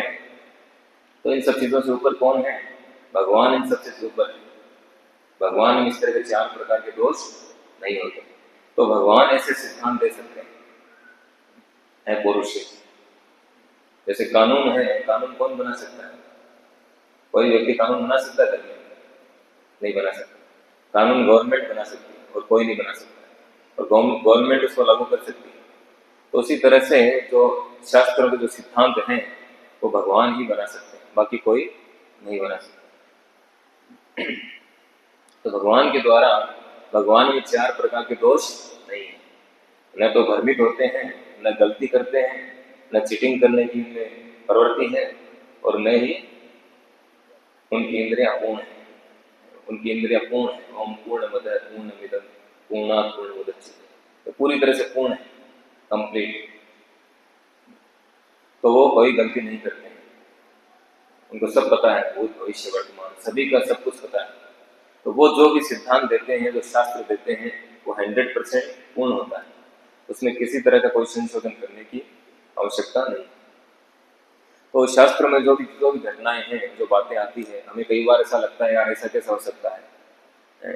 तो इन सब चीजों से ऊपर कौन है? भगवान इन सबसे ऊपर है। भगवान में इस तरह के 4 प्रकार के दोष नहीं होते, तो भगवान ऐसे सिद्धांत दे सकते हैं पुरुष। जैसे कानून है, कानून कौन बना सकता है? कोई व्यक्ति कानून बना सकता है? नहीं बना सकता। कानून गवर्नमेंट बना सकती है और कोई नहीं बना सकता, और गवर्नमेंट उसको लागू कर सकती है। तो उसी तरह से जो शास्त्रों के जो सिद्धांत हैं वो भगवान ही बना सकते हैं, बाकी कोई नहीं बना सकता। तो भगवान के द्वारा, भगवान में 4 प्रकार के दोष नहीं है, न तो भ्रमित होते हैं, न गलती करते हैं, न चीटिंग करने की उनमें प्रवृत्ति है, और न ही उनकी इंद्रियां पूर्ण है। उनकी इंद्रियां पूर्ण है, ओम पूर्णमद पूर्णमिदं पूर्णात् पूर्णमुदच्यते, तो पूरी तरह से पूर्ण है, कंप्लीट। तो वो कोई गलती नहीं करते हैं, उनको सब पता है, भूत भविष्य वर्तमान सभी का सब कुछ पता है। तो वो जो भी सिद्धांत देते हैं, जो शास्त्र देते हैं, वो 100% पूर्ण होता है, उसमें किसी तरह का कोई संशोधन करने की आवश्यकता नहीं। तो शास्त्र में जो भी घटनाएं हैं, जो बातें आती है, हमें कई बार ऐसा लगता है यार ऐसा कैसा हो सकता है,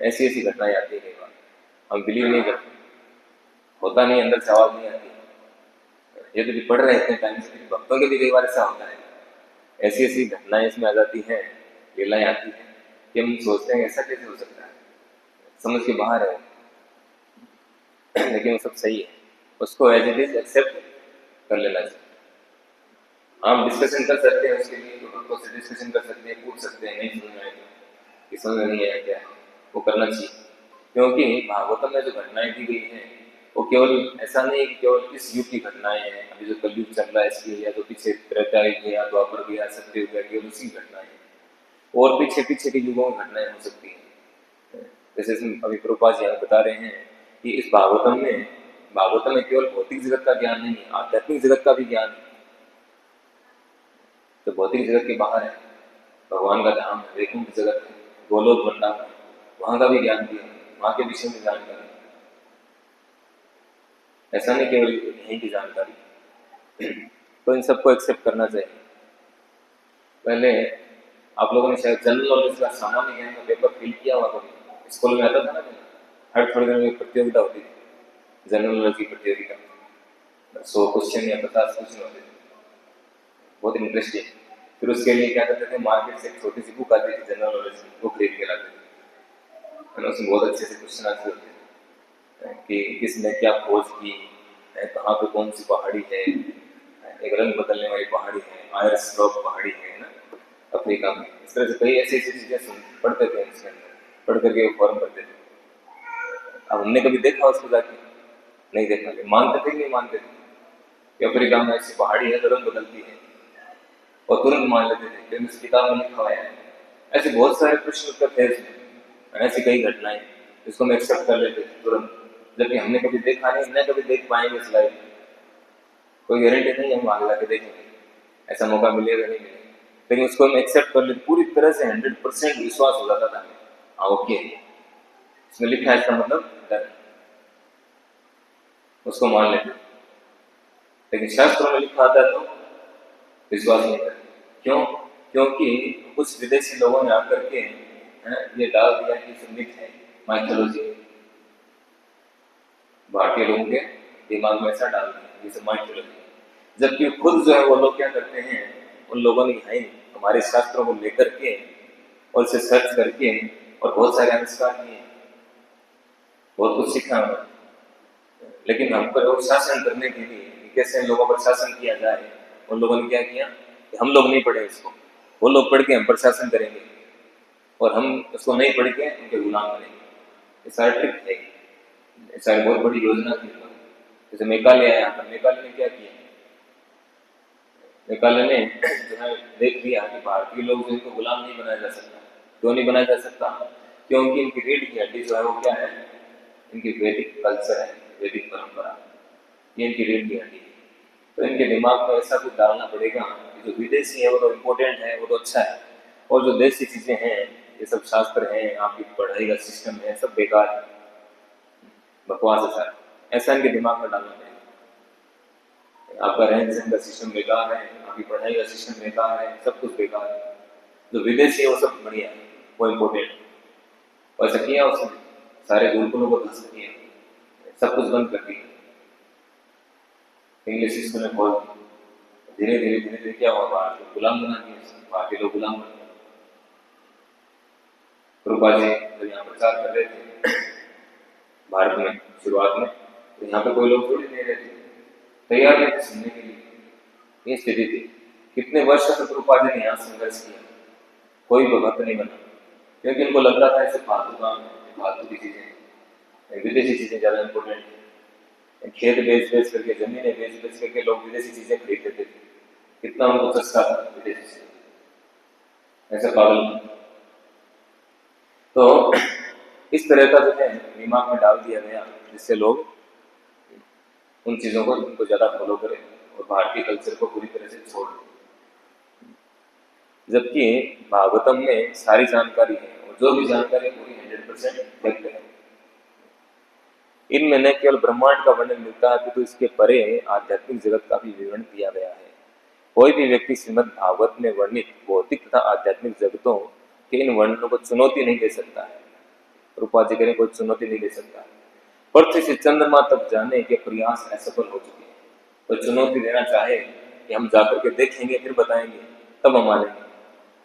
ऐसी ऐसी घटनाएं आती है, कई बार हम बिलीव नहीं करते, होता नहीं, अंदर से आवाज नहीं आती। ये तो भी पढ़ रहे इतने टाइम से, भक्तों के भी कई बार ऐसा होता है, ऐसी ऐसी घटनाएं इसमें आ जाती है, लीलाएं आती है कि हम सोचते हैं ऐसा कैसे हो सकता है, समझ के बाहर है। लेकिन वो सब सही है, उसको एज इट इज एक्सेप्ट कर लेना चाहिए। हम डिस्कशन कर सकते हैं उसके लिए, तो भक्तों से डिस्कशन कर सकते हैं, पूछ सकते हैं, नहीं समझ में आएगा कि समझ में नहीं आया क्या, वो करना चाहिए। क्योंकि भागवतम में जो घटनाएं दी गई हैं वो केवल ऐसा नहीं है कि केवल इस युग की घटनाएं हैं, अभी जो कलयुग चल रहा है इसकी, या जो पीछे त्रेता युग गया, द्वापर गया, सत्ययुग गया, केवल उसी घटनाएं हैं, और पीछे पीछे की युगों में घटनाएं हो सकती हैं। जैसे अभी प्रभुपाद जी बता रहे हैं कि इस भागवतम में केवल भौतिक जगत का ज्ञान नहीं है, आध्यात्मिक जगत का भी ज्ञान है। तो भौतिक जगत के बाहर है, भगवान का धाम है, वैकुंठ जगत है, गोलोक वृंदावन है, वहां का भी ज्ञान दिया है, वहां के विषय में जानकारी, ऐसा नहीं केवल यहीं की जानकारी। तो इन सबको एक्सेप्ट करना चाहिए। पहले आप लोगों ने शायद जनरल नॉलेज का सामान्य ज्ञान का पेपर फिल किया हुआ, कभी स्कूल में आता था ना, हर थोड़े दिन में प्रतियोगिता होती थी, जनरल नॉलेज की प्रतियोगिता, 100 क्वेश्चन या 50 क्वेश्चन होते थे, बहुत इंटरेस्टिंग। फिर उसके लिए क्या करते थे, मार्केट से एक छोटी सी बुक आती थी जनरल नॉलेज की, वो खरीद के लाते थे, उसमें बहुत अच्छे से क्वेश्चन आते होते थे कि किसने क्या खोज की, कहाँ पे कौन सी पहाड़ी है, एक रंग बदलने वाली पहाड़ी है, आयरस रॉक पहाड़ी है ना अफ्रीका में। इस तरह से कई ऐसी ऐसी चीजें पढ़ते थे, उसके अंदर पढ़ करके वो फॉर्म भरते थे। अब हमने कभी देखा उसको जाके? नहीं देखा। मानते थे कि नहीं मानते थे कि अफ्रीका में ऐसी पहाड़ी है जो रंग बदलती है, और तुरंत मान लेते थे क्योंकि उस किताब में लिखा हुआ है। ऐसे बहुत सारे प्रश्न उत्तर थे इसमें, ऐसी कई घटनाएं जिसको हम एक्सेप्ट कर लेते थे तुरंत, जबकि हमने कभी देखा नहीं, न कभी देख पाएंगे इस लाइफ में, कोई गारंटी नहीं है हम आगे जाके देखेंगे, ऐसा मौका मिलेगा नहीं मिलेगा, लेकिन उसको हम एक्सेप्ट कर लेते पूरी तरह से, 100% विश्वास हो जाता था हमें। हाँ ओके, इसमें लिखा है इसका मतलब डन, उसको मान लेते। लेकिन शास्त्रों में लिखा आता है तो विश्वास नहीं करते। क्यों? क्योंकि कुछ विदेशी लोगों ने आकर के ये डाल दिया कि मिथ है, माइथोलॉजी, भारतीय लोगों के दिमाग में ऐसा डाल दिया जैसे माइथोलॉजी, जबकि खुद जो है वो लोग क्या करते हैं, उन लोगों ने यहाँ हमारे शास्त्रों को लेकर के और इसे सर्च करके और बहुत सारे आविष्कार किए, बहुत कुछ सीखा उन्होंने। लेकिन हम पर शासन करने के लिए कैसे लोगों पर शासन किया जाए, उन लोगों ने क्या किया, कि हम लोग नहीं पढ़े इसको, वो लोग पढ़ के हम प्रशासन करेंगे और हम उसको नहीं पढ़ के उनके गुलाम बनेंगे। ये सारा ट्रिक है, ये सारी बहुत बड़ी योजना थी। जैसे मेघालय आया था, मेघालय ने क्या किया, मेघालय ने जो है देख लिया कि भारतीय लोग जो इनको गुलाम नहीं बनाया जा सकता। क्यों नहीं बनाया जा सकता? क्योंकि इनकी रीढ़ की हड्डी जो है वो क्या है, इनकी वैदिक कल्चर है, वैदिक परंपरा, ये इनकी रीढ़ की हड्डी है। तो इनके दिमाग में ऐसा कुछ डालना पड़ेगा कि जो विदेशी है वो तो इम्पोर्टेंट है, वो तो अच्छा है, और जो देसी चीजें हैं, ये सब शास्त्र हैं, आपकी पढ़ाई का सिस्टम है, सब बेकार है, बकवास है सारा। ऐसा इनके दिमाग में डालना पड़ेगा। आपका रहन सहन का सिस्टम बेकार है, आपकी पढ़ाई का सिस्टम बेकार है, सब कुछ बेकार है। जो विदेशी है वो सब बढ़िया है, वो इम्पोर्टेंट है। और ऐसा किया उसने, सारे गुरुकुलों को ध्वस्त किया, सब कुछ बंद कर दिया, इंग्लिश सिस्टम में खोल दिया। धीरे धीरे धीरे धीरे क्या हुआ, भारत को गुलाम बना दिया, भारतीय लोग गुलाम बन गए। रूपा जी जब यहाँ प्रचार कर रहे थे भारत में शुरुआत में, तो यहाँ पे कोई लोग थोड़ी नहीं रहे थे, तैयार नहीं थे सुनने के लिए, ये स्थिति थी। कितने वर्ष तक रूपा जी ने यहाँ संघर्ष किया, कोई भक्त नहीं बना, क्योंकि उनको लगता था ऐसे फालतू काम है, फालतू की चीजें, विदेशी चीजें ज्यादा इंपॉर्टेंट है। खेत बेच बेच करके, जमीनें बेच बेच करके लोग विदेशी चीजें खरीद लेते थे, कितना उनको सस्ता था विदेशी चीजें, ऐसा पागल। तो इस तरह का जो है दिमाग में डाल दिया गया, जिससे लोग उन चीजों को उनको ज्यादा फॉलो करें और भारतीय कल्चर को पूरी तरह से छोड़ दें। जबकि भागवतम में सारी जानकारी है, और जो भी जानकारी पूरी 100% व्यक्त है। इनमें न केवल ब्रह्मांड का वर्णन मिलता है, तो इसके परे आध्यात्मिक जगत का भी विवरण दिया गया है। कोई भी व्यक्ति श्रीमद् भागवत में वर्णित भौतिक तथा आध्यात्मिक जगतों के इन वर्णनों को चुनौती नहीं दे सकता है। रूपा जी करें, कोई चुनौती नहीं दे सकता है। पृथ्वी से चंद्रमा तक जाने के प्रयास असफल हो चुके हैं। तो चुनौती देना चाहे कि हम जाकर के देखेंगे फिर बताएंगे, तब हम मानेंगे,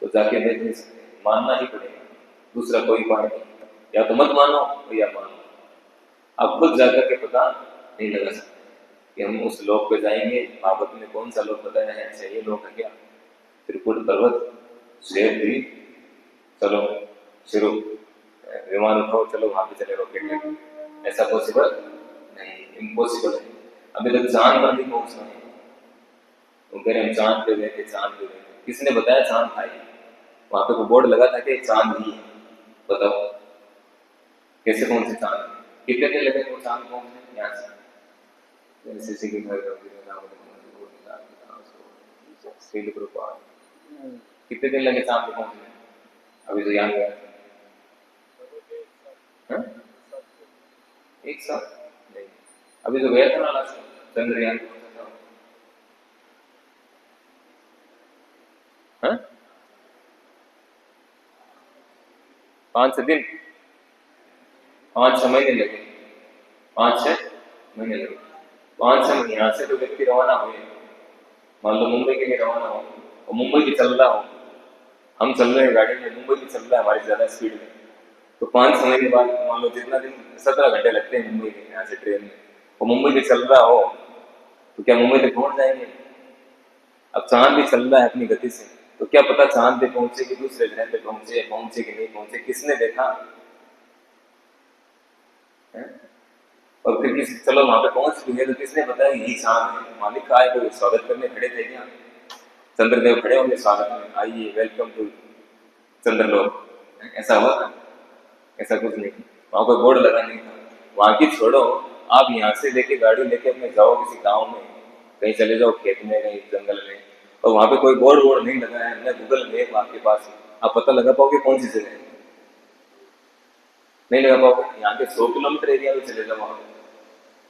तो जाके देख नहीं सकते, मानना ही पड़ेगा, दूसरा कोई उपाय नहीं। या तो मत मानो या मानो, आप खुद जाकर के पता नहीं लगा सकते कि हम उस लोक पे जाएंगे। भागवत में कौन सा लोक बताया है, अच्छा ये लोक है क्या, त्रिकुट पर्वत, श्वेत द्वीप, चलो शुरू विमान उठाओ, चलो वहां पे चले रॉकेट में, ऐसा पॉसिबल नहीं, इम्पॉसिबल है। अभी तक चांद पर भी पहुंचना है, वो कह रहे हम चांद पे गए थे, चांद पे गए थे, किसने बताया चांद था? वहां पे कोई बोर्ड लगा था कि चांद ही है, बताओ कैसे पहुंचे चांद? कितने दिन लगे वो चांद पहुंचने? यहाँ से के घर कितने दिन लगे चांद पे पहुंचने? अभी तो यहाँ गया, एक साथ नहीं, अभी तो गया था ना लास्ट चंद्रयान, 5-6 दिन, 5-6 महीने लगे, 5-6 महीने लगे। 5-6 महीने यहाँ से तो व्यक्ति रवाना हुए, मान लो मुंबई के लिए रवाना हो, और मुंबई भी चल रहा हो, हम चल रहे हैं गाड़ी में, मुंबई भी चल रहा है हमारी ज्यादा स्पीड में, तो 5-6 महीने बाद मान लो जितना दिन 17 घंटे लगते हैं मुंबई के यहाँ से ट्रेन में, और मुंबई भी चल रहा हो, तो क्या मुंबई तक पहुंच जाएंगे? अब चांद भी चल रहा है अपनी गति से, तो क्या पता चांद पे पहुंचे कि दूसरे ग्रह पे पहुंचे कि नहीं पहुंचे, किसने देखा है? और फिर किसी, चलो वहां पे पहुंच गए तो किसने बताया यही चांद है? मालिक आए तो स्वागत करने खड़े थे क्या? चंद्रदेव खड़े होंगे स्वागत में, आइए वेलकम टू चंद्रलोक, ऐसा हुआ था? ऐसा कुछ नहीं, वहां कोई बोर्ड लगा नहीं था। वहां की छोड़ो, आप यहाँ से लेके गाड़ी लेके अपने जाओ किसी गाँव में, कहीं चले जाओ खेत में, कहीं जंगल में, और वहां पे कोई बोर्ड नहीं लगा है, मैं गूगल मैप आपके पास, आप पता लगा पाओगे कौन सी जगह है? नहीं लगा पाओगे। यहाँ के 100 किलोमीटर एरिया में चले जाओ, वहां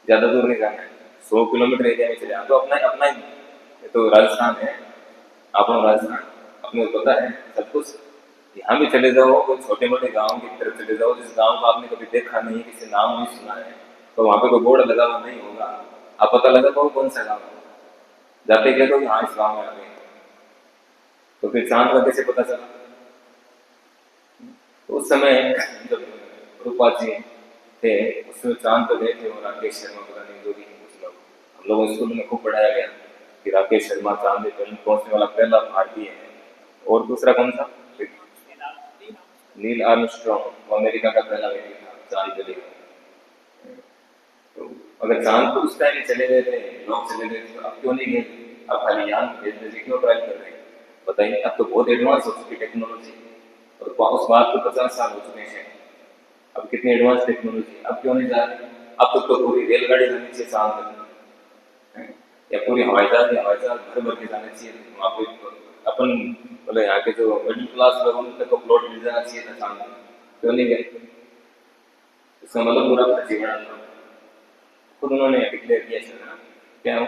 ज्यादा दूर नहीं जाना है, 100 किलोमीटर एरिया में चले जाओ, तो अपना अपना तो राजस्थान है, अपना राजस्थान अपने को पता है सब कुछ। यहाँ भी चले जाओ, कोई छोटे मोटे गाँव की तरफ चले जाओ, जिस गाँव को आपने कभी देखा नहीं, किसी नाम नहीं सुना है, तो वहां पे कोई बोर्ड लगा हुआ नहीं होगा, आप पता लगा पाओ कौन सा गाँव है? जाते क्या तो हाँ इस गाँव में आ गए, तो फिर चांद का कैसे पता चला? तो उस समय जब रूपा जी थे, उसमें चांद तो गए थे, और राकेश शर्मा पता नहीं जो भी कुछ लोग, हम लोगों स्कूल में खूब पढ़ाया गया, कि राकेश शर्मा चांद पे पहुंचने वाला पहला भारतीय है। और दूसरा कौन सा? नील आर्मस्ट्रॉन्ग, वो अमेरिका का पहला व्यक्ति था चांद पे गया। तो अगर चांद पर उस टाइम चले गए थे, लोग चले गए थे, तो अब क्यों नहीं गए? अब खाली यान भेजने से क्यों ट्राई कर रहे हैं? बताइए, अब तो बहुत एडवांस हो चुकी टेक्नोलॉजी, और उस बात को 50 साल हो चुके हैं। अब कितनी एडवांस टेक्नोलॉजी, अब क्यों नहीं जा रहे? अब तो पूरी रेलगाड़ी जानी चाहिए चांद तक, या पूरी हवाई जहाज भर भर के जाने चाहिए वहाँ पे। अपन बोले यहाँ के जो मिडिल क्लास लोग उन तक को प्लॉट मिल जाना चाहिए था चांद में, क्यों नहीं गए? इसका मतलब पूरा फर्जी बना था। खुद उन्होंने डिक्लेयर किया चलना क्या हो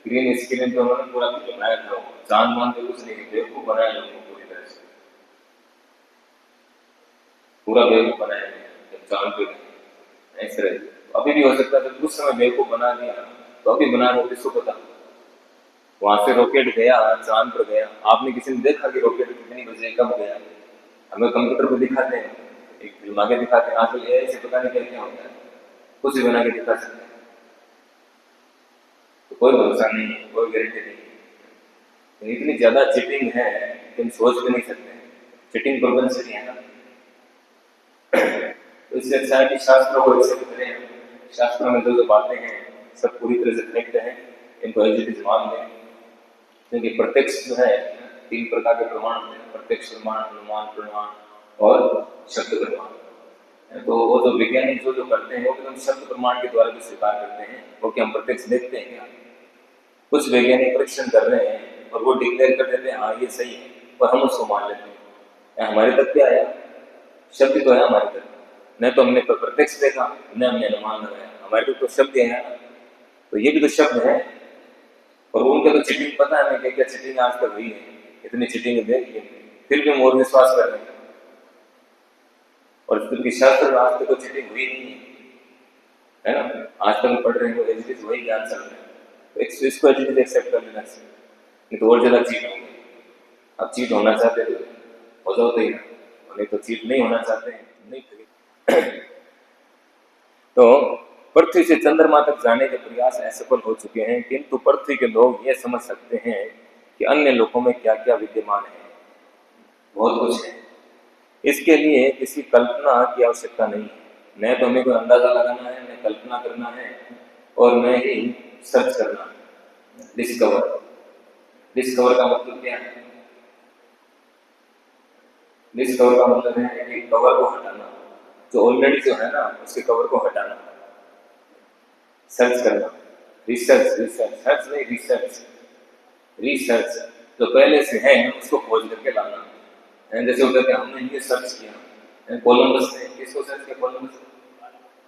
ग्रीन स्क्रीन तो उन्होंने पूरा बनाया था। चांद मान के कुछ नहीं, बेवकूफ बनाया लोगों को पूरी तरह से, पूरा बेवकूफ बनाया जब चांद पे गए। ऐसे रहे अभी भी हो सकता है, कुछ समय बेवकूफ बना दिया तो अभी बना रहे किसको पता। वहां से रॉकेट गया, चांद पर गया, आपने किसी ने देखा कि रॉकेट कितनी बजे कब गया? हमें कंप्यूटर पर दिखाते हैं, एक फिल्म आगे दिखाते हैं। आजकल एआई से पता नहीं क्या क्या होता है, कुछ भी बना के दिखा सकते हैं। तो कोई भरोसा नहीं है, कोई गारंटी नहीं है। इतनी ज्यादा चीटिंग है कि हम सोच भी नहीं सकते। चीटिंग प्रोपेंसिटी है ना, तो इससे अच्छा है कि शास्त्रों को एक्सेप्ट करें। शास्त्रों में जो बातें हैं सब पूरी तरह से कनेक्ट है, इनको एज इट इज मान लें। क्योंकि प्रत्यक्ष जो है 3 प्रकार के प्रमाण होते हैं: प्रत्यक्ष प्रमाण, अनुमान प्रमाण और शब्द प्रमाण। तो वो तो वैज्ञानिक जो करते हैं वो एकदम शब्द प्रमाण के द्वारा भी स्वीकार करते हैं, वो कि हम प्रत्यक्ष देखते हैं क्या। कुछ वैज्ञानिक परीक्षण कर रहे हैं और वो डिक्लेयर कर देते हैं हाँ ये सही है, और हम उसको मान लेते हैं। हमारे तक क्या आया? शब्द तो है हमारे तक, न तो हमने प्रत्यक्ष देखा न हमने अनुमान लगाया, हमारे तो शब्द है ना, तो ये भी तो शब्द है। और उनके तो चीटिंग पता है क्या क्या चीटिंग आज तक हुई है, इतनी चीटिंग देख ली, फिर भी हम और विश्वास कर रहे हैं। और क्योंकि शास्त्र में आज तक तो चीटिंग हुई नहीं है ना, आज तक हम पढ़ रहे हैं एज इट इज वही ज्ञान चल रहा है, तो इसको एज इट इज एक्सेप्ट कर लेना चाहिए, नहीं तो और ज्यादा चीट होंगे। अब चीट होना चाहते तो हो जाओ तो ही, नहीं तो चीट नहीं होना चाहते हैं नहीं करें। तो पृथ्वी से चंद्रमा तक जाने के प्रयास असफल हो चुके हैं, किंतु पृथ्वी के लोग यह समझ सकते हैं कि अन्य लोकों में क्या क्या विद्यमान है। बहुत कुछ है, इसके लिए किसी कल्पना की आवश्यकता नहीं है। न तो हमें कोई अंदाजा लगाना है, न कल्पना करना है, और न ही सर्च करना है। डिस्कवर, डिस्कवर का मतलब क्या है? डिस्कवर का मतलब है कि कवर को हटाना, जो ऑलरेडी जो है ना उसके कवर को हटाना। सर्च करना, रिसर्च, रिसर्च सर्च नहीं, रिसर्च, रिसर्च जो पहले से है उसको खोज करके लाना। जैसे होता है कि हमने ये सर्च किया, कोलंबस ने किसको सर्च किया? कोलंबस,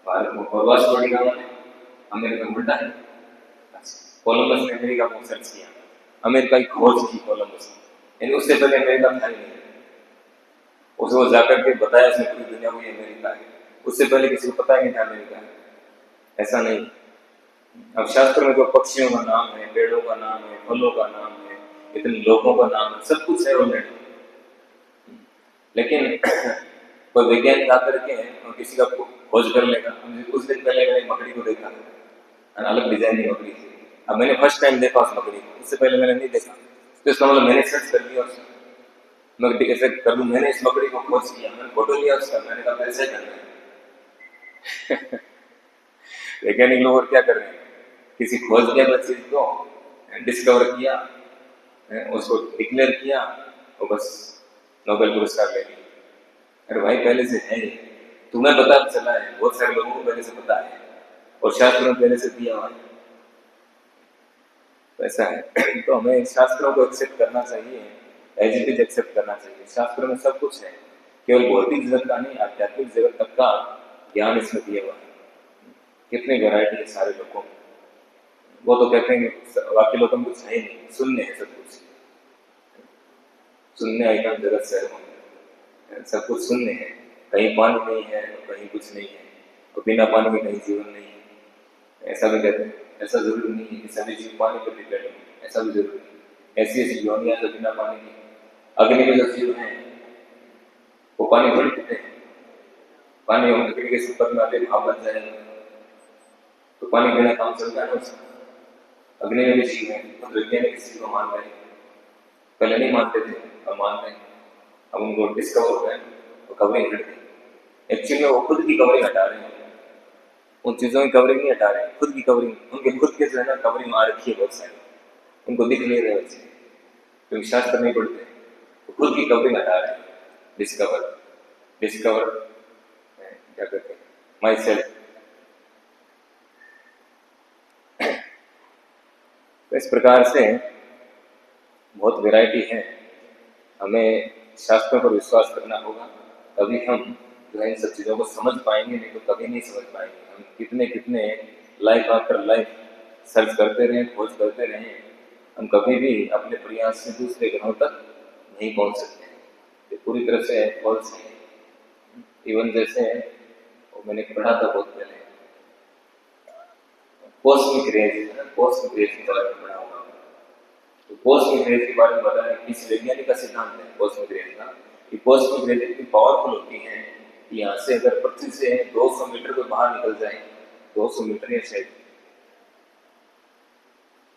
भारत को। और वास्को डी गामा ने अमेरिका को उल्टा है, कोलंबस ने अमेरिका को सर्च किया, अमेरिका की खोज की कोलंबस ने, यानी उससे पहले अमेरिका था ही नहीं। उसको जाकर के बताया उसने पूरी दुनिया को ये अमेरिका है, उससे पहले किसी को पता ही नहीं था अमेरिका है। ऐसा नहीं। अब शास्त्र में जो पक्षियों का नाम है, पेड़ों का नाम है, फलों का नाम है, इतने लोगों का नाम है, सब कुछ है ऑलरेडी। लेकिन कोई वैज्ञानिक आकर के और किसी का खोज कर लेगा। कुछ दिन पहले मैंने मकड़ी को देखा, अलग डिजाइन की मकड़ी थी। अब मैंने फर्स्ट टाइम देखा उस मकड़ी को, इससे पहले मैंने नहीं देखा, तो इसका मतलब मैंने सर्च कर लिया उसका। मैं कैसे कर लूं? मैंने इस मकड़ी को खोज किया, मैंने फोटो लिया उसका, मैंने कहा कैसे करना है। वैज्ञानिक लोग और क्या कर रहे हैं? किसी खोज किया चीज को डिस्कवर किया, उसको डिक्लेयर किया और बस नोबेल पुरस्कार ले लिया। अरे भाई पहले से है, तुम्हें पता चला है, बहुत सारे लोगों को पहले से पता है, और शास्त्रों में पहले से दिया हुआ है। तो ऐसा है। तो हमें शास्त्रों को एक्सेप्ट करना चाहिए, एज इट इज एक्सेप्ट करना चाहिए। शास्त्रों में सब कुछ है, केवल भौतिक जगत का नहीं, आध्यात्मिक जगत तक का ज्ञान इसमें दिया हुआ है। कितनी वैरायटी है सारे लोगों में। वो तो कहते हैं कि बाकी लोगों में कुछ है ही नहीं, शून्य है सब कुछ, शून्य आइटम जगत से सब कुछ शून्य है। कहीं पानी नहीं है, कहीं कुछ नहीं है, तो बिना पानी के कहीं जीवन नहीं है, ऐसा भी कहते हैं। ऐसा जरूरी नहीं है कि सभी जीव पानी पर डिपेंड है, ऐसा भी जरूरी है। ऐसी ऐसी योनियां जो बिना पानी की, अग्नि में जो जीव है वो पानी थोड़ी पीते हैं, पानी हम लकड़ी के सुपर में आते भाप बन जाएगा, तो पानी बिना काम चलता है ना उसका। अग्नि में भी जीव है, तो वैज्ञानिक इसी को मान रहे हैं, पहले नहीं मानते थे, अब मान रहे हैं, अब उनको डिस्कवर हो गए तो कवरिंग हट गई। एक्चुअली वो खुद की कवरिंग हटा रहे हैं, उन चीजों की कवरिंग नहीं हटा रहे हैं, खुद की कवरिंग, उनके खुद के जो है ना कवरिंग आ रखी है बहुत सारी, उनको दिख नहीं रहे बच्चे क्योंकि शास्त्र नहीं पढ़ते, तो खुद की कवरिंग हटा रहे हैं। डिस्कवर डिस्कवर क्या कहते हैं, माई सेल्फ। तो इस प्रकार से बहुत वैरायटी है, हमें शास्त्रों पर विश्वास करना होगा, तभी हम जो है इन सब चीज़ों को समझ पाएंगे, नहीं तो कभी नहीं समझ पाएंगे। हम कितने कितने लाइफ आफ्टर लाइफ सर्च करते रहें, खोज करते रहें, हम कभी भी अपने प्रयास से दूसरे ग्रहों तक नहीं पहुंच सकते, ये पूरी तरह से फॉल्स है। इवन जैसे वो मैंने पढ़ा था बहुत पहले, कॉस्मिक रेज है ना, कॉस्मिक रेज के बारे में पढ़ा होगा, तो कॉस्मिक रेज के बारे में बताया किस वैज्ञानिक का सिद्धांत है कॉस्मिक रेज का, कि कॉस्मिक रेज इतनी पावरफुल होती है कि यहाँ से अगर पृथ्वी से 200 मीटर को बाहर निकल जाए, 200 मीटर या शायद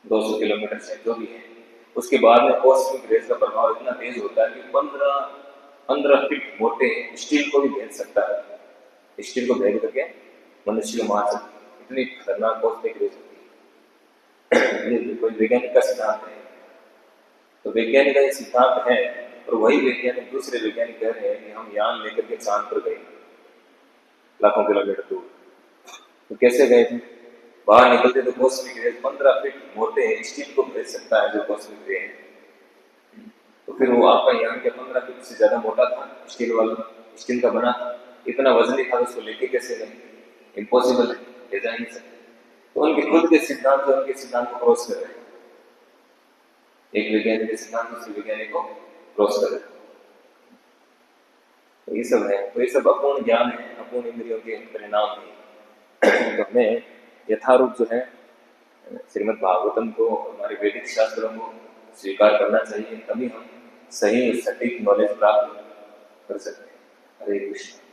200 किलोमीटर से जो भी है, उसके बाद में कॉस्मिक रेज का प्रभाव इतना तेज होता है कि 15 फीट मोटे स्टील को भी भेज सकता है, स्टील को भेज करके मनुष्य को मार सकता है, इतनी खतरनाक कॉस्मिक रेज होती है। ये कोई वैज्ञानिक का सिद्धांत है, तो वैज्ञानिक का ये सिद्धांत है, और वही वैज्ञानिक दूसरे वैज्ञानिक कह रहे हैं कि हम यान लेकर के चांद पर गए लाखों किलोमीटर दूर, तो कैसे गए थे, बाहर निकलते तो कॉस्मिक रेज 15 फीट मोटे स्टील को भेज सकता है जो कॉस्मिक रे है, तो फिर वो आपका यान के 15 फीट से ज्यादा मोटा था, स्टील वाला, स्टील का बना था, इतना वजनी था, उसको लेके कैसे गए, इम्पॉसिबल है, ले जा नहीं सकते। तो उनके खुद के सिद्धांत जो उनके सिद्धांत को क्रॉस कर रहे हैं, एक वैज्ञानिक के सिद्धांत दूसरे वैज्ञानिक को क्रॉस कर रहे हैं, तो ये सब है, तो ये सब अपूर्ण ज्ञान है, अपूर्ण इंद्रियों के परिणाम है। तो हमें यथारूप जो है श्रीमद् भागवतम को, हमारे वैदिक शास्त्रों को स्वीकार करना चाहिए, तभी हम सही सटीक नॉलेज प्राप्त कर सकते हैं। हरे कृष्ण।